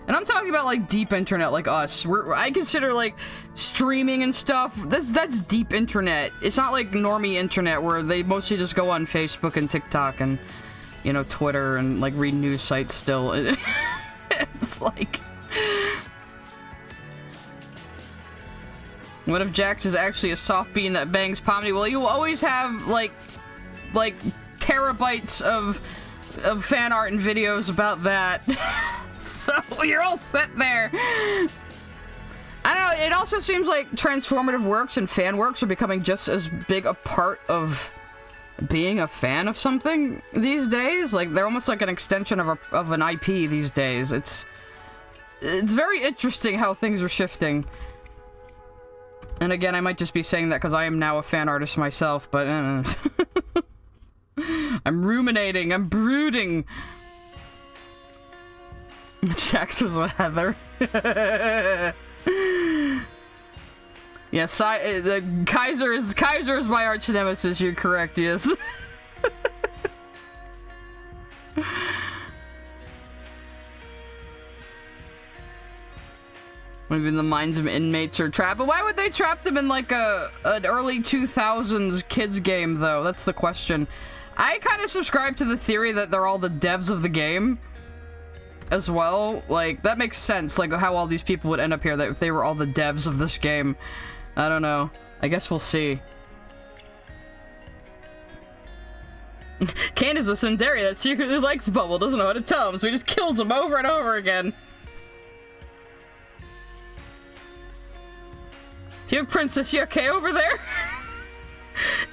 And I'm talking about, like, deep internet like us. I consider, like, streaming and stuff, that's deep internet. It's not like normie internet where they mostly just go on Facebook and TikTok and, you know, Twitter and, like, read news sites still. It's like... what if Jax is actually a soft bean that bangs Pomni? Well, you always have, like terabytes of fan art and videos about that. So you're all set there. I don't know, it also seems like transformative works and fan works are becoming just as big a part of being a fan of something these days. Like, they're almost like an extension of an IP these days. It's very interesting how things are shifting. And again, I might just be saying that because I am now a fan artist myself, but I'm ruminating, I'm brooding. Jax was a Heather. Yes, the Kaiser is my arch nemesis. You're correct. Yes. Maybe the minds of inmates are trapped. But why would they trap them in like an early 2000s kids game though? That's the question. I kind of subscribe to the theory that they're all the devs of the game as well. Like, that makes sense, like how all these people would end up here, that if they were all the devs of this game. I don't know. I guess we'll see. Kane is a tsundere that secretly likes Bubble, doesn't know how to tell him, so he just kills him over and over again. Puke Princess, you okay over there?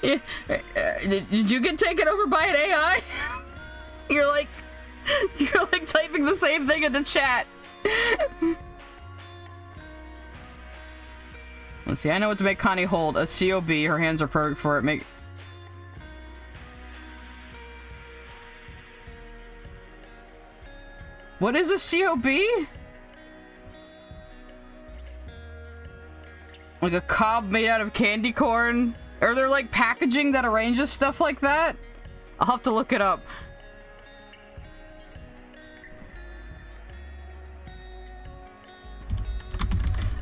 Did you get taken over by an AI? You're like typing the same thing in the chat. Let's see, I know what to make Connie hold. A COB, her hands are perfect for it. Make... what is a COB? Like a cob made out of candy corn? Are there like packaging that arranges stuff like that? I'll have to look it up.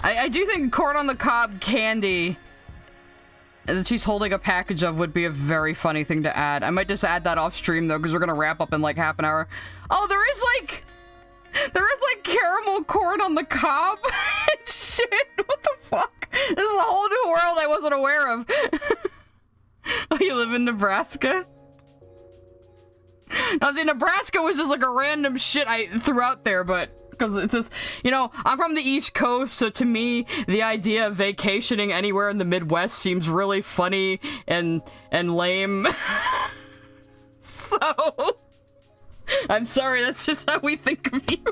I do think corn on the cob candy that she's holding a package of would be a very funny thing to add. I might just add that off stream though, because we're gonna wrap up in like half an hour. Oh, there is like caramel corn on the cob. Shit, what the fuck? This is a whole new world I wasn't aware of. Oh, you live in Nebraska? Now, see, Nebraska was just like a random shit I threw out there, but because it's just, you know, I'm from the East Coast, so to me, the idea of vacationing anywhere in the Midwest seems really funny and lame. So, I'm sorry, that's just how we think of you.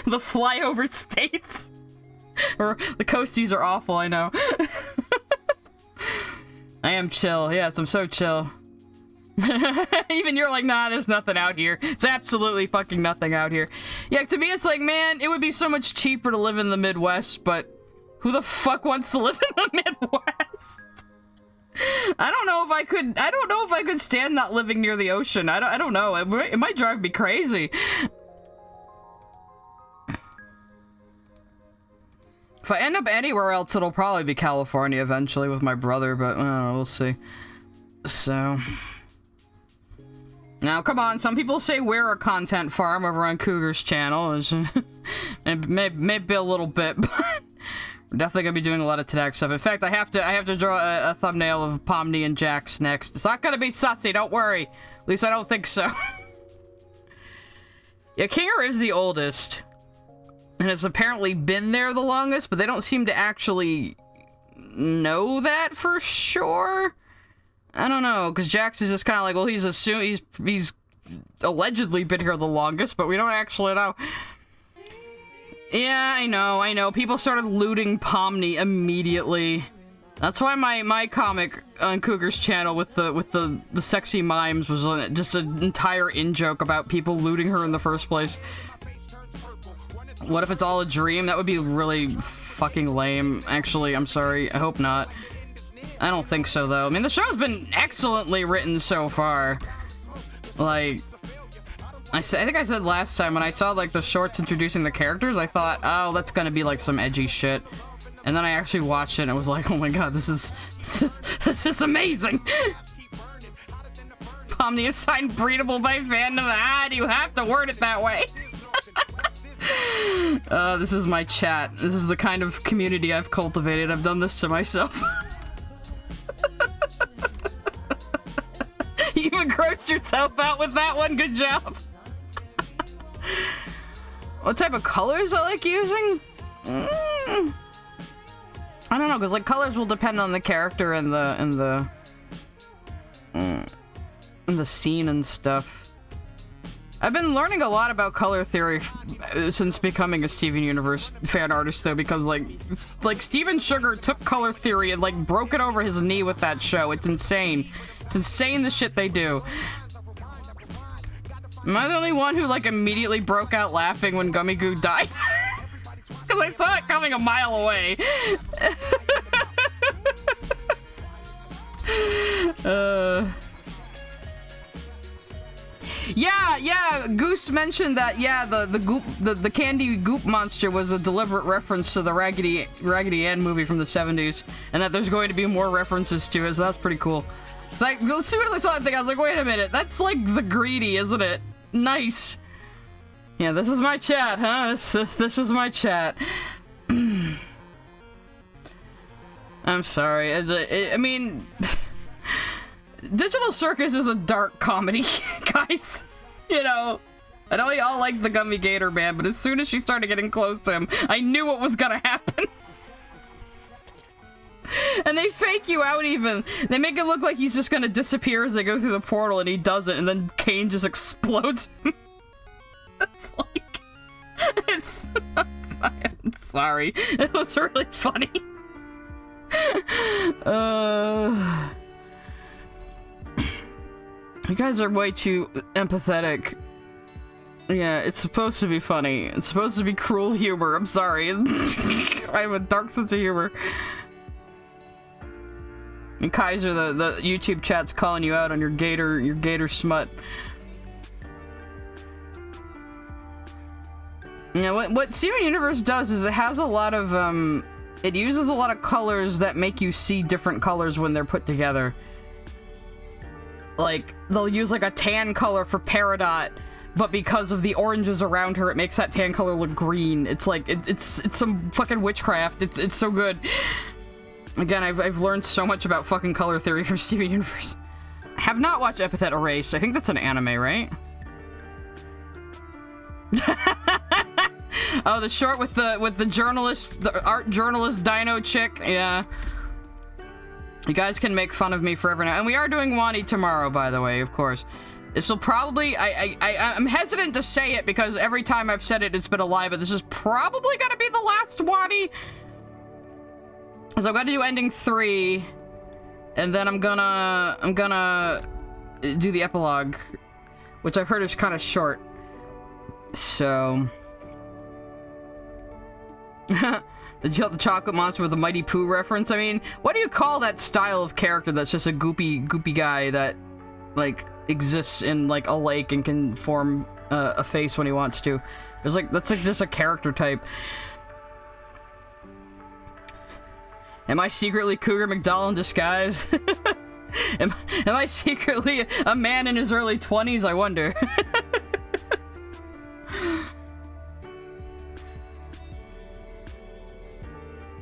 The flyover states. Or, the coasties are awful, I know. I am chill, yes, I'm so chill. Even you're like, nah, there's nothing out here. It's absolutely fucking nothing out here. Yeah, to me it's like, man, it would be so much cheaper to live in the Midwest, but who the fuck wants to live in the Midwest? I don't know if I could stand not living near the ocean. I don't know. It might drive me crazy. If I end up anywhere else, it'll probably be California eventually with my brother, but we'll see. So... Now, come on, some people say we're a content farm over on Cougar's channel. Maybe a little bit, but we're definitely gonna be doing a lot of Tadak stuff. In fact, I have to draw a thumbnail of Pomni and Jax next. It's not gonna be sussy, don't worry. At least I don't think so. Yeah, Kinger is the oldest. And it's apparently been there the longest, but they don't seem to actually know that for sure. I don't know, because Jax is just kind of like, well, he's allegedly been here the longest, but we don't actually know. Yeah, I know. People started looting Pomni immediately. That's why my comic on Cougar's channel with the sexy mimes was just an entire in-joke about people looting her in the first place. What if it's all a dream? That would be really fucking lame. Actually, I'm sorry. I hope not. I don't think so, though. I mean, the show's been excellently written so far. Like, I think I said last time when I saw, like, the shorts introducing the characters, I thought, oh, that's gonna be, like, some edgy shit. And then I actually watched it and I was like, oh my god, this is amazing! Pomni assigned breedable by fandom. Ah, do you have to word it that way? This is my chat. This is the kind of community I've cultivated. I've done this to myself. You even grossed yourself out with that one. Good job. What type of colors I like using? I don't know, because like colors will depend on the character and the scene and stuff. I've been learning a lot about color theory since becoming a Steven Universe fan artist, though, because like Steven Sugar took color theory and like broke it over his knee with that show. It's insane. It's insane the shit they do. Am I the only one who like immediately broke out laughing when Gummy Goo died? Because I saw it coming a mile away. Yeah, Goose mentioned that, yeah, the candy goop monster was a deliberate reference to the Raggedy Ann movie from the 70s, and that there's going to be more references to it, so that's pretty cool. It's like, as soon as I saw that thing, I was like, wait a minute, that's like the Greedy, isn't it? Nice. Yeah, this is my chat, huh? This is my chat. I'm sorry, I mean... Digital Circus is a dark comedy, guys. You know, I know y'all like the Gummy Gator Man, but as soon as she started getting close to him, I knew what was gonna happen. And they fake you out even. They make it look like he's just gonna disappear as they go through the portal, and he doesn't, and then Kane just explodes him. It's like... It's... I'm sorry. It was really funny. You guys are way too empathetic. Yeah, it's supposed to be funny. It's supposed to be cruel humor. I'm sorry. I have a dark sense of humor. And Kaiser, the YouTube chat's calling you out on your gator smut. Yeah, what Steven Universe does is it has a lot of it uses a lot of colors that make you see different colors when they're put together. Like, they'll use like a tan color for Peridot, but because of the oranges around her, it makes that tan color look green. It's like, it's some fucking witchcraft. It's so good. Again, I've learned so much about fucking color theory from Steven Universe. I have not watched Epithet Erased. I think that's an anime, right? Oh, the short with the journalist, the art journalist dino chick. Yeah. You guys can make fun of me forever now. And we are doing Wani tomorrow, by the way, of course. This will probably... I'm hesitant to say it because every time I've said it, it's been a lie, but this is probably gonna be the last Wani. So I'm gonna do ending 3, and then I'm gonna do the epilogue, which I've heard is kind of short. So... The chocolate monster with the Mighty Pooh reference. I mean, what do you call that style of character that's just a goopy guy that, like, exists in, like, a lake and can form a face when he wants to? There's like, that's like just a character type. Am I secretly Cougar McDowell in disguise? am I secretly a man in his early 20s, I wonder?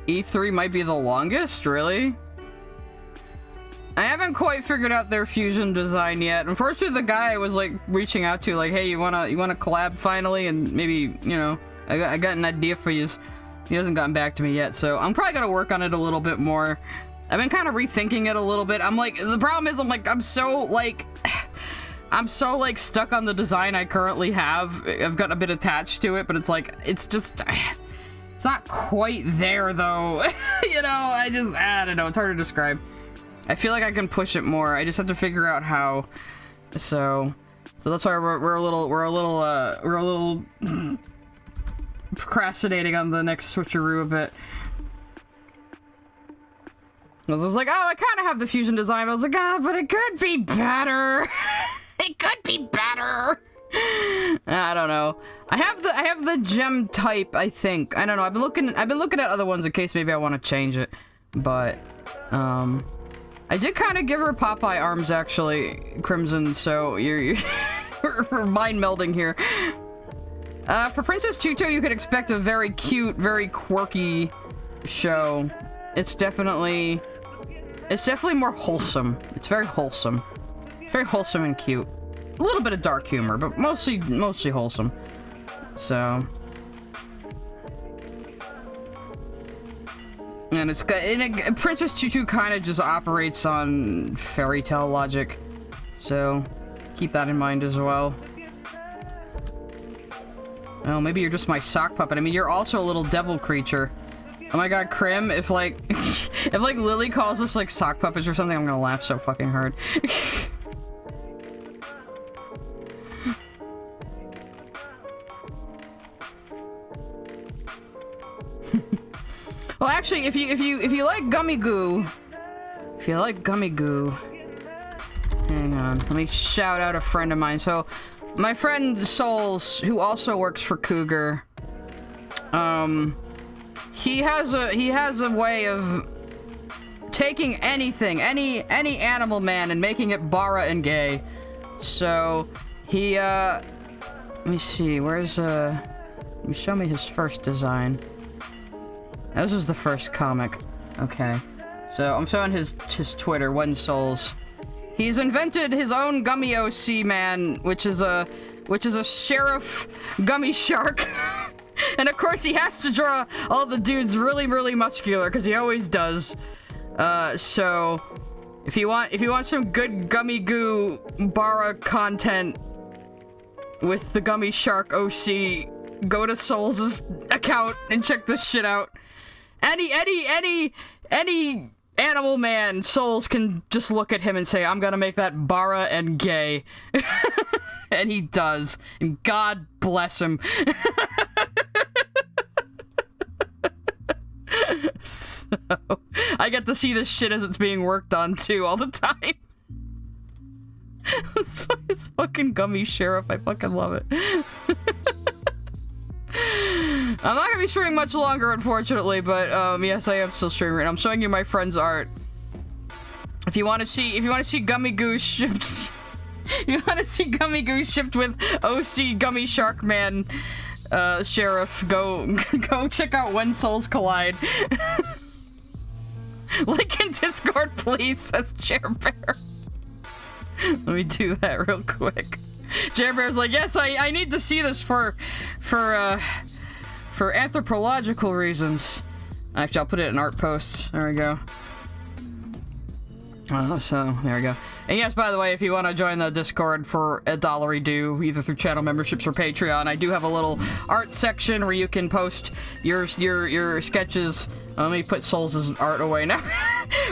E3 might be the longest, really? I haven't quite figured out their fusion design yet. Unfortunately, the guy I was like reaching out to, like, hey, you wanna collab finally, and maybe, you know, I got an idea for you. He hasn't gotten back to me yet, so I'm probably gonna work on it a little bit more. I've been kind of rethinking it a little bit. I'm like, the problem is, I'm so stuck on the design I currently have. I've gotten a bit attached to it, but it's like, it's just. It's not quite there, though. You know, I don't know. It's hard to describe. I feel like I can push it more. I just have to figure out how. So that's why we're a little procrastinating on the next switcheroo a bit. I was like, oh, I kind of have the fusion design. I was like, but it could be better. It could be better. I don't know. I have the gem type, I think. I don't know. I've been looking at other ones in case maybe I want to change it. But I did kind of give her Popeye arms, actually, Crimson, so you're we're mind melding here. For Princess Tuto, you could expect a very cute, very quirky show. It's definitely more wholesome. It's very wholesome. Very wholesome and cute. A little bit of dark humor, but mostly wholesome. So, and it's got, and Princess Tutu kind of just operates on fairy tale logic, so keep that in mind as well. Oh, maybe you're just my sock puppet. I mean, you're also a little devil creature. Oh my god, Crim, if like if like Lily calls us like sock puppets or something, I'm gonna laugh so fucking hard. Well, actually, if you like gummy goo, hang on, let me shout out a friend of mine. So, my friend Souls, who also works for Cougar, he has a way of taking anything, any animal man, and making it bara and gay. So he let me see, where's let me show me his first design. This was the first comic. Okay. So I'm showing his Twitter, One Souls. He's invented his own gummy OC man, which is a sheriff gummy shark. And of course he has to draw all the dudes really, really muscular, because he always does. So if you want some good gummy goo bara content with the gummy shark OC, go to Souls' account and check this shit out. Any animal man, Souls can just look at him and say, I'm gonna make that bara and gay. And he does. And God bless him. So, I get to see this shit as it's being worked on too all the time. It's fucking gummy sheriff. I fucking love it. I'm not gonna be streaming much longer, unfortunately, but yes, I am still streaming. And I'm showing you my friend's art. If you want to see Gummy Goose shipped, you want to see Gummy Goose shipped with OC Gummy Shark Man, Sheriff, go check out When Souls Collide. Link in Discord, please, says Chair Bear. Let me do that real quick. Chair Bear's like, yes, I need to see this for anthropological reasons. Actually, I'll put it in art posts. There we go. So, there we go. And yes, by the way, if you want to join the Discord for $1 due, either through channel memberships or Patreon, I do have a little art section where you can post your sketches. Let me put Souls' art away now.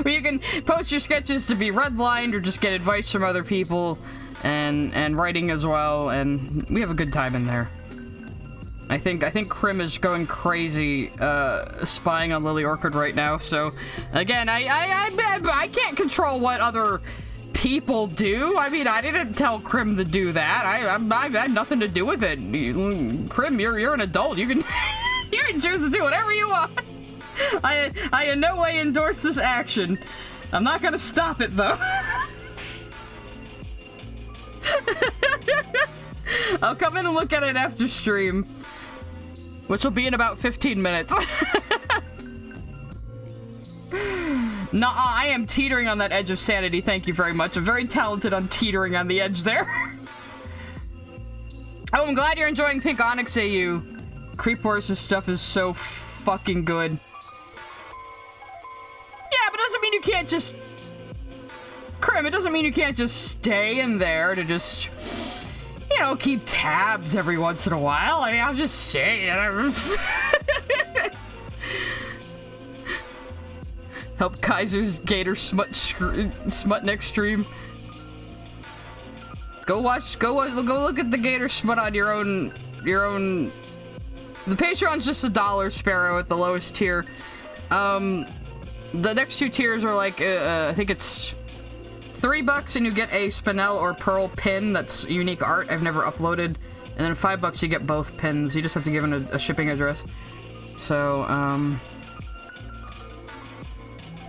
Where you can post your sketches to be redlined or just get advice from other people and writing as well, and we have a good time in there. I think Krim is going crazy spying on Lily Orchid right now, so again, I can't control what other people do. I mean, I didn't tell Krim to do that. I had nothing to do with it. Krim, you're an adult. You can you can choose to do whatever you want. I in no way endorse this action. I'm not gonna stop it though. I'll come in and look at it after stream, which will be in about 15 minutes. Nah, I am teetering on that edge of sanity, thank you very much. I'm very talented on teetering on the edge there. Oh, I'm glad you're enjoying Pink Onyx AU. Creep Horse's stuff is so fucking good. Yeah, but it doesn't mean you can't just... Krim, it doesn't mean you can't just stay in there to just... You know, keep tabs every once in a while. I mean, I'm just saying. Help Kaiser's Gator Smutnik stream. Go look at the Gator Smut on your own. The Patreon's just $1 Sparrow at the lowest tier. The next two tiers are like, I think it's $3 and you get a Spinel or Pearl pin that's unique art I've never uploaded, and then $5 you get both pins. You just have to give in a shipping address. So,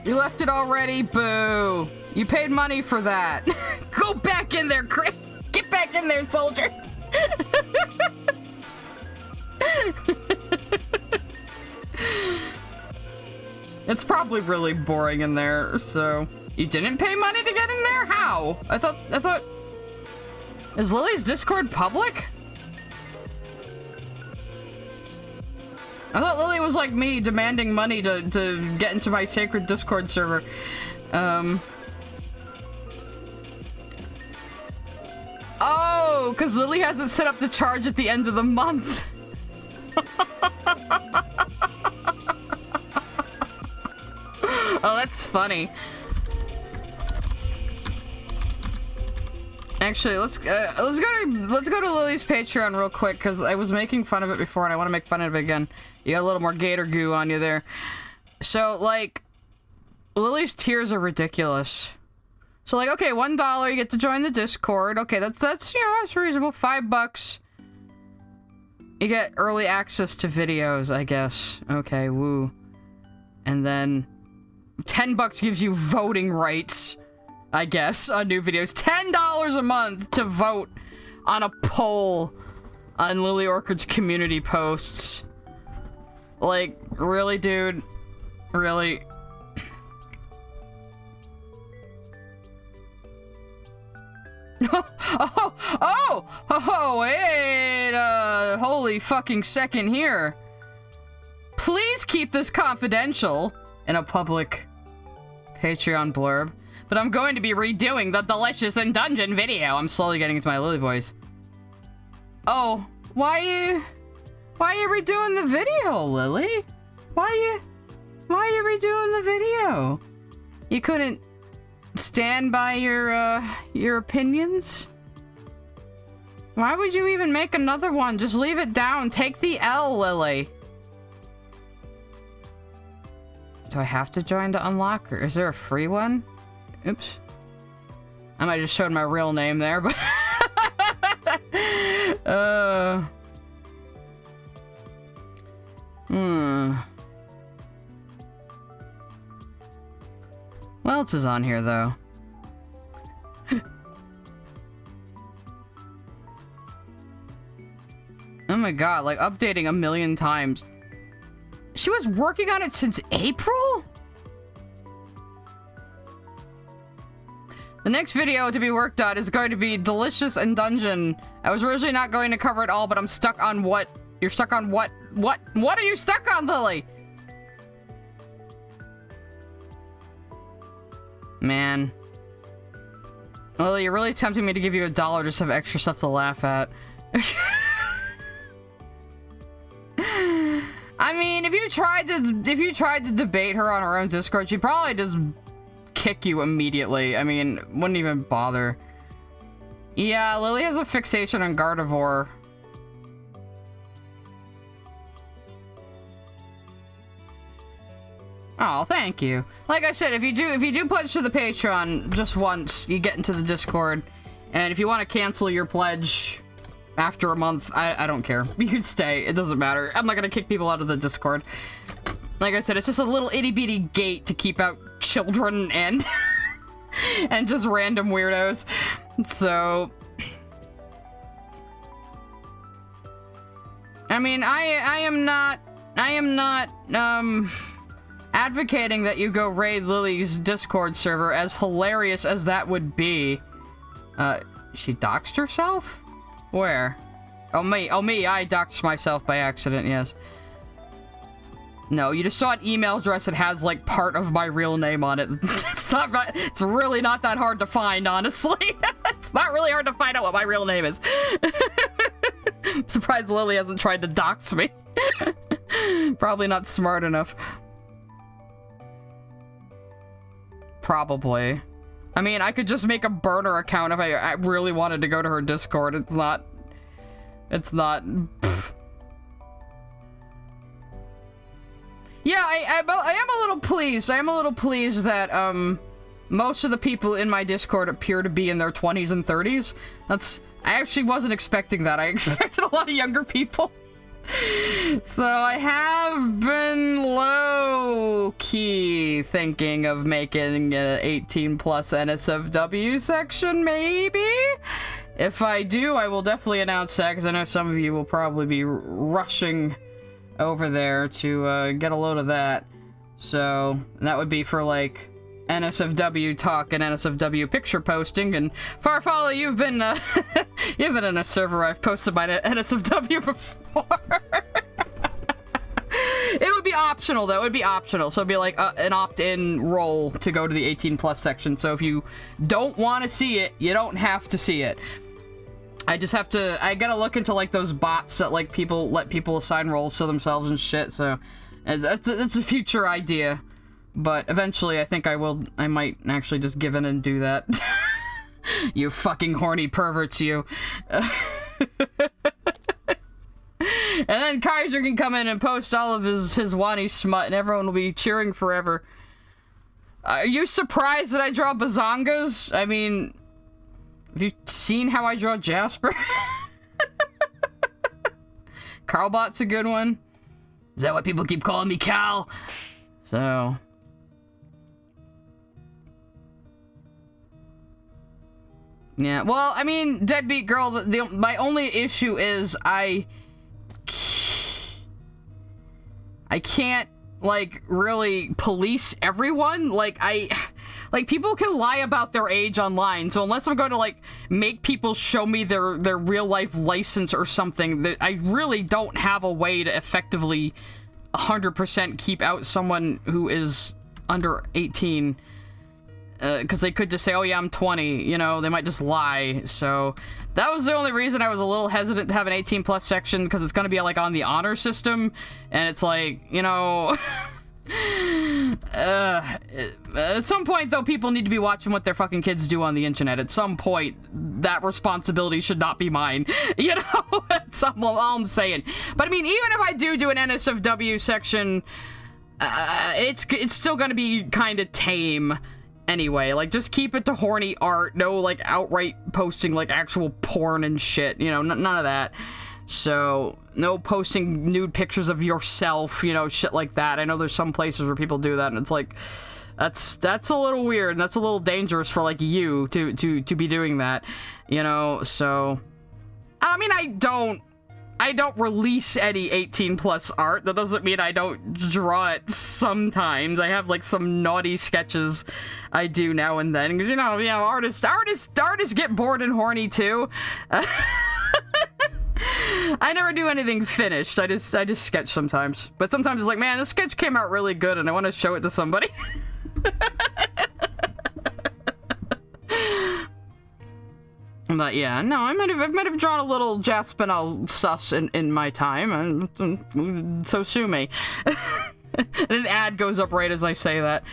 you left it already? Boo! You paid money for that. Go back in there, Chris! Get back in there, soldier! It's probably really boring in there, so... You didn't pay money to get in there? How? I thought... Is Lily's Discord public? I thought Lily was like me, demanding money to get into my sacred Discord server. Oh, because Lily has it set up to charge at the end of the month. Oh, that's funny. Actually, let's go to Lily's Patreon real quick, because I was making fun of it before and I want to make fun of it again. You got a little more gator goo on you there. So, like, Lily's tiers are ridiculous. So, like, okay, $1, you get to join the Discord. Okay, that's you know, that's reasonable. $5, you get early access to videos, I guess. Okay, woo. And then $10 gives you voting rights, I guess, on new videos. $10 a month to vote on a poll on Lily Orchid's community posts. Like, really, dude? Really? Wait a holy fucking second here. Please keep this confidential in a public Patreon blurb. But I'm going to be redoing the Delicious in Dungeon video. I'm slowly getting into my Lily voice. Oh, why are you redoing the video, Lily? Why are you redoing the video? You couldn't stand by your opinions? Why would you even make another one? Just leave it down. Take the L, Lily. Do I have to join to unlock, or is there a free one? Oops. I might have just showed my real name there, but... else is on here, though? Oh my god, like, updating a million times. She was working on it since April? The next video to be worked on is going to be Delicious and Dungeon. I was originally not going to cover it all, but I'm stuck on what? You're stuck on what? What are you stuck on, Lily? Man. Lily, you're really tempting me to give you $1 just to have extra stuff to laugh at. I mean, if you tried to debate her on her own Discord, she'd probably just kick you immediately. I mean, wouldn't even bother. Yeah, Lily has a fixation on Gardevoir. Oh, thank you. Like I said, if you do pledge to the Patreon just once, you get into the Discord. And if you want to cancel your pledge after a month, I don't care. You can stay. It doesn't matter. I'm not gonna kick people out of the Discord. Like I said, it's just a little itty-bitty gate to keep out children and and just random weirdos. So I mean, I am not advocating that you go raid Lily's Discord server, as hilarious as that would be. She doxed herself? Where? Oh, me, I doxed myself by accident, yes. No, you just saw an email address that has, like, part of my real name on it. It's really not that hard to find, honestly. It's not really hard to find out what my real name is. I'm surprised Lily hasn't tried to dox me. Probably not smart enough. Probably. I mean, I could just make a burner account if I really wanted to go to her Discord. It's not... Pff. Yeah, I am a little pleased. I am a little pleased that, most of the people in my Discord appear to be in their 20s and 30s. I actually wasn't expecting that. I expected a lot of younger people. So I have been low-key thinking of making an 18+ NSFW section, maybe? If I do, I will definitely announce that, because I know some of you will probably be rushing over there to get a load of that. So that would be for, like, NSFW talk and NSFW picture posting. And Farfalla, you've been you've been in a server I've posted my NSFW before. It would be optional, though. It would be optional. So it'd be like an opt-in role to go to the 18+ section. So if you don't want to see it, you don't have to see it. I just have to... I gotta look into, like, those bots that, like, let people assign roles to themselves and shit. So it's a future idea. But eventually, I think I might actually just give in and do that. You fucking horny perverts, you. And then Kaiser can come in and post all of his Wani smut, and everyone will be cheering forever. Are you surprised that I draw bazongas? I mean, have you seen how I draw Jasper? Carlbot's a good one. Is that why people keep calling me Cal? So... yeah, well, I mean, Deadbeat Girl, my only issue is I can't, like, really police everyone. Like, people can lie about their age online, so unless I'm going to, like, make people show me their real-life license or something, I really don't have a way to effectively 100% keep out someone who is under 18. Because they could just say, oh yeah, I'm 20, you know, they might just lie. So that was the only reason I was a little hesitant to have an 18+ section, because it's going to be, like, on the honor system, and it's like, you know... at some point, though, people need to be watching what their fucking kids do on the internet. At some point, that responsibility should not be mine. You know? That's all I'm saying. But, I mean, even if I do an NSFW section, it's still going to be kind of tame. Anyway, like, just keep it to horny art. No, like, outright posting, like, actual porn and shit. You know, none of that. So, no posting nude pictures of yourself, you know, shit like that. I know there's some places where people do that, and it's like, That's a little weird, and that's a little dangerous for, like, you to be doing that, you know, so... I mean, I don't release any 18+ art. That doesn't mean I don't draw it sometimes. I have, like, some naughty sketches I do now and then, because, you know, artists get bored and horny, too. I never do anything finished. I just sketch sometimes. But sometimes it's like, man, this sketch came out really good, and I want to show it to somebody. But yeah, no, I might have drawn a little Jaspinal sus in my time, and so sue me. And an ad goes up right as I say that.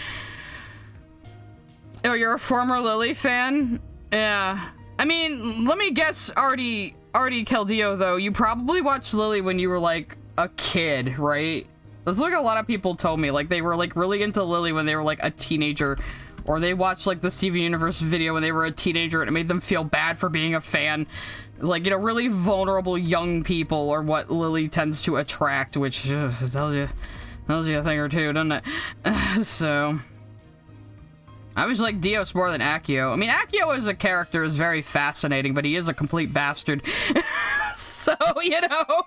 Oh, you're a former Lily fan? Yeah. I mean, let me guess, Artie Caldillo, though, you probably watched Lily when you were, like, a kid, right? That's like a lot of people told me, like, they were, like, really into Lily when they were, like, a teenager. Or they watched, like, the Steven Universe video when they were a teenager and it made them feel bad for being a fan. Like, you know, really vulnerable young people are what Lily tends to attract, which tells you a thing or two, doesn't it? So... I was like Dios more than Accio. I mean, Accio as a character is very fascinating, but he is a complete bastard. So, you know...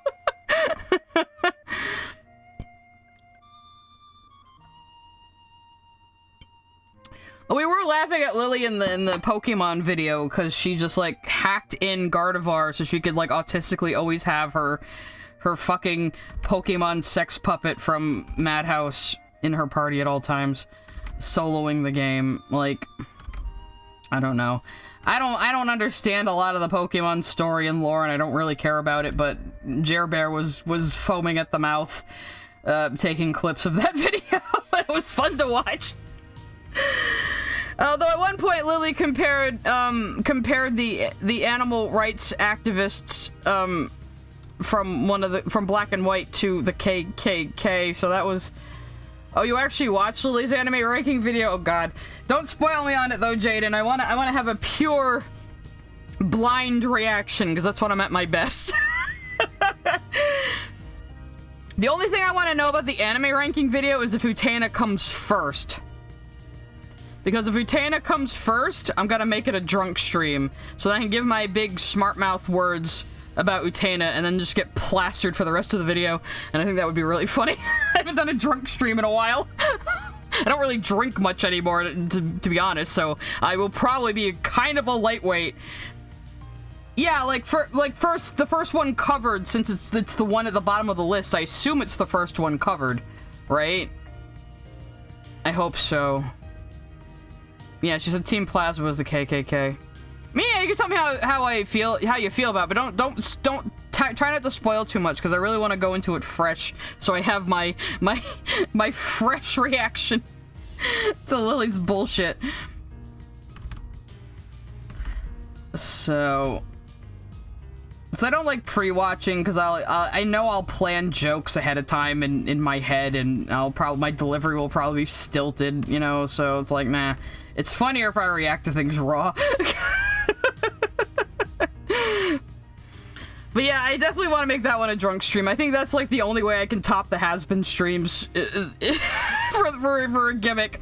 We were laughing at Lily in the Pokemon video because she just, like, hacked in Gardevoir so she could, like, autistically always have her fucking Pokemon sex puppet from Madhouse in her party at all times, soloing the game. Like, I don't know. I don't understand a lot of the Pokemon story and lore, and I don't really care about it, but Jer Bear was foaming at the mouth, taking clips of that video. It was fun to watch. Although at one point Lily compared the animal rights activists from Black and White to the KKK, so that was... Oh, you actually watched Lily's anime ranking video? Oh god. Don't spoil me on it though, Jaden. I wanna have a pure blind reaction, because that's when I'm at my best. The only thing I want to know about the anime ranking video is if Utena comes first. Because if Utena comes first, I'm gonna make it a drunk stream, so that I can give my big smart mouth words about Utena and then just get plastered for the rest of the video, and I think that would be really funny. I haven't done a drunk stream in a while. I don't really drink much anymore, to be honest, so I will probably be kind of a lightweight. Yeah, the first one covered, since it's the one at the bottom of the list. I assume it's the first one covered, right? I hope so. Yeah, she said Team Plasma was the KKK. Yeah, you can tell me how you feel about it, but don't try not to spoil too much, because I really want to go into it fresh, so I have my fresh reaction to Lily's bullshit. So I don't like pre-watching, because I know I'll plan jokes ahead of time in my head, and my delivery will probably be stilted, you know, so it's like, nah. It's funnier if I react to things raw. But yeah, I definitely want to make that one a drunk stream. I think that's like the only way I can top the has-been streams for a gimmick.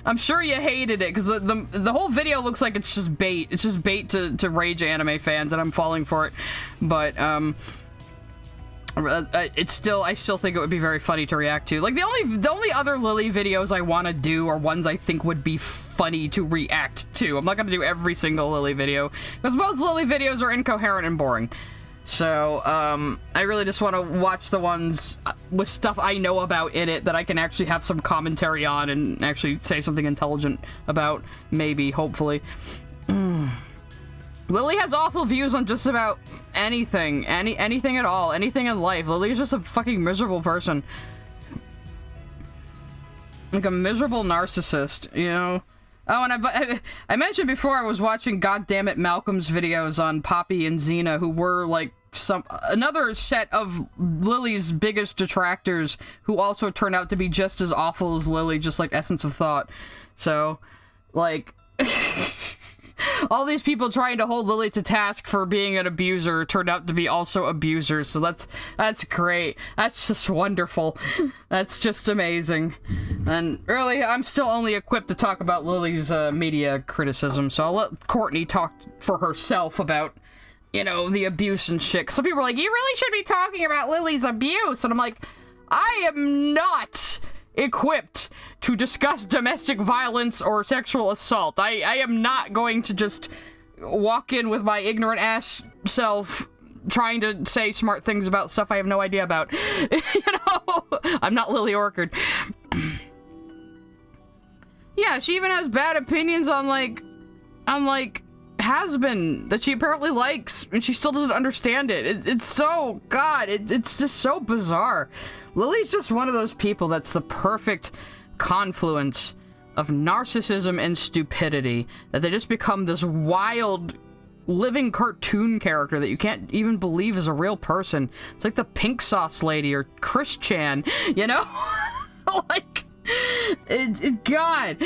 I'm sure you hated it, because the whole video looks like it's just bait. It's just bait to rage anime fans, and I'm falling for it. But, I still think it would be very funny to react to. Like, the only other Lily videos I want to do are ones I think would be funny to react to. I'm not going to do every single Lily video, because most Lily videos are incoherent and boring. So, I really just want to watch the ones with stuff I know about in it that I can actually have some commentary on and actually say something intelligent about, maybe, hopefully. Lily has awful views on just about anything. Anything at all. Anything in life. Lily is just a fucking miserable person. Like a miserable narcissist, you know? Oh, and I mentioned before I was watching goddammit Malcolm's videos on Poppy and Xena, who were like another set of Lily's biggest detractors, who also turned out to be just as awful as Lily, just like Essence of Thought. So, like... all these people trying to hold Lily to task for being an abuser turned out to be also abusers, so that's great. That's just wonderful. That's just amazing. And really, I'm still only equipped to talk about Lily's media criticism, so I'll let Courtney talk for herself about, you know, the abuse and shit. Some people are like, you really should be talking about Lily's abuse, and I'm like, I am not equipped to discuss domestic violence or sexual assault. I am not going to just walk in with my ignorant ass self trying to say smart things about stuff I have no idea about. You know? I'm not Lily Orchard. Yeah, she even has bad opinions on like has-been that she apparently likes, and she still doesn't understand it. It's so, God, it's just so bizarre. Lily's just one of those people that's the perfect confluence of narcissism and stupidity, that they just become this wild living cartoon character that you can't even believe is a real person. It's like the Pink Sauce Lady or Chris Chan, you know? Like, God.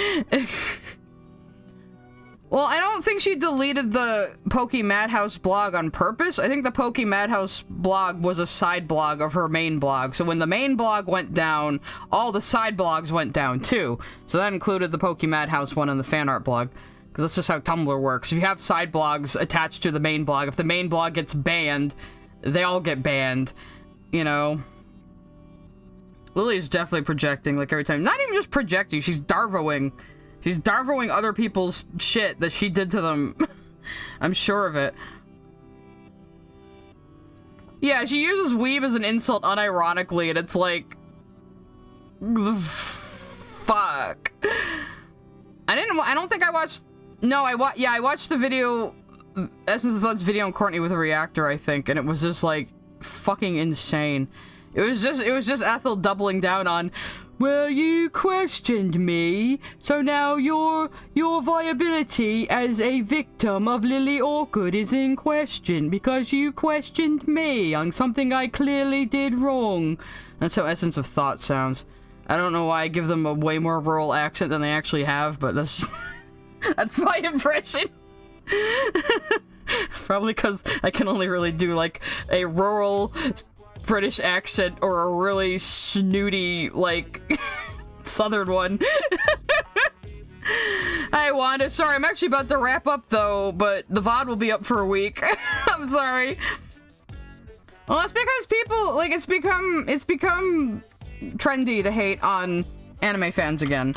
Well, I don't think she deleted the Pokey Madhouse blog on purpose. I think the Pokey Madhouse blog was a side blog of her main blog. So when the main blog went down, all the side blogs went down too. So that included the Pokey Madhouse one and the fan art blog. Because that's just how Tumblr works. If you have side blogs attached to the main blog, if the main blog gets banned, they all get banned. You know? Lily's definitely projecting, like, every time. Not even just projecting, she's Darvoing. She's Darvoing other people's shit that she did to them. I'm sure of it. Yeah, she uses weeb as an insult unironically, and it's like... Fuck. I don't think I watched... No, I watched the video... Essence of Thoughts video on Courtney with a reactor, I think, and it was just, like, fucking insane. It was just Ethel doubling down on... Well, you questioned me, so now your viability as a victim of Lily Orchard is in question because you questioned me on something I clearly did wrong. That's how Essence of Thought sounds. I don't know why I give them a way more rural accent than they actually have, but that's that's my impression. Probably because I can only really do like a rural British accent or a really snooty, like, southern one. Hi, Wanda. Sorry, I'm actually about to wrap up, though, but the VOD will be up for a week. I'm sorry. Well, it's because people, like, it's become trendy to hate on anime fans again,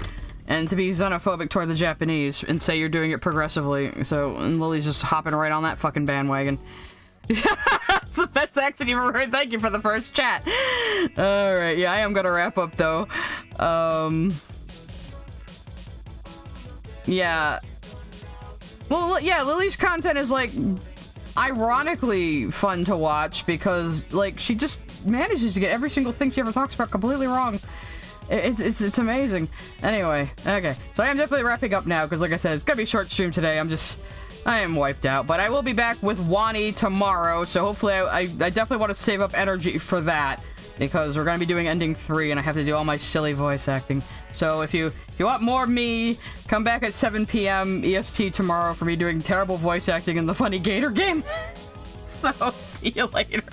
and to be xenophobic toward the Japanese, and say you're doing it progressively, so, and Lily's just hopping right on that fucking bandwagon. That's the best accent you've ever heard. Thank you for the first chat. Alright, yeah, I am gonna wrap up, though. Yeah. Well, yeah, Lily's content is, like, ironically fun to watch because, like, she just manages to get every single thing she ever talks about completely wrong. It's amazing. Anyway, okay. So I am definitely wrapping up now because, like I said, it's gonna be a short stream today. I am wiped out, but I will be back with Wani tomorrow, so hopefully I definitely want to save up energy for that, because we're going to be doing Ending 3, and I have to do all my silly voice acting. So if you want more of me, come back at 7 p.m. EST tomorrow for me doing terrible voice acting in the Funny Gator game. So, see you later.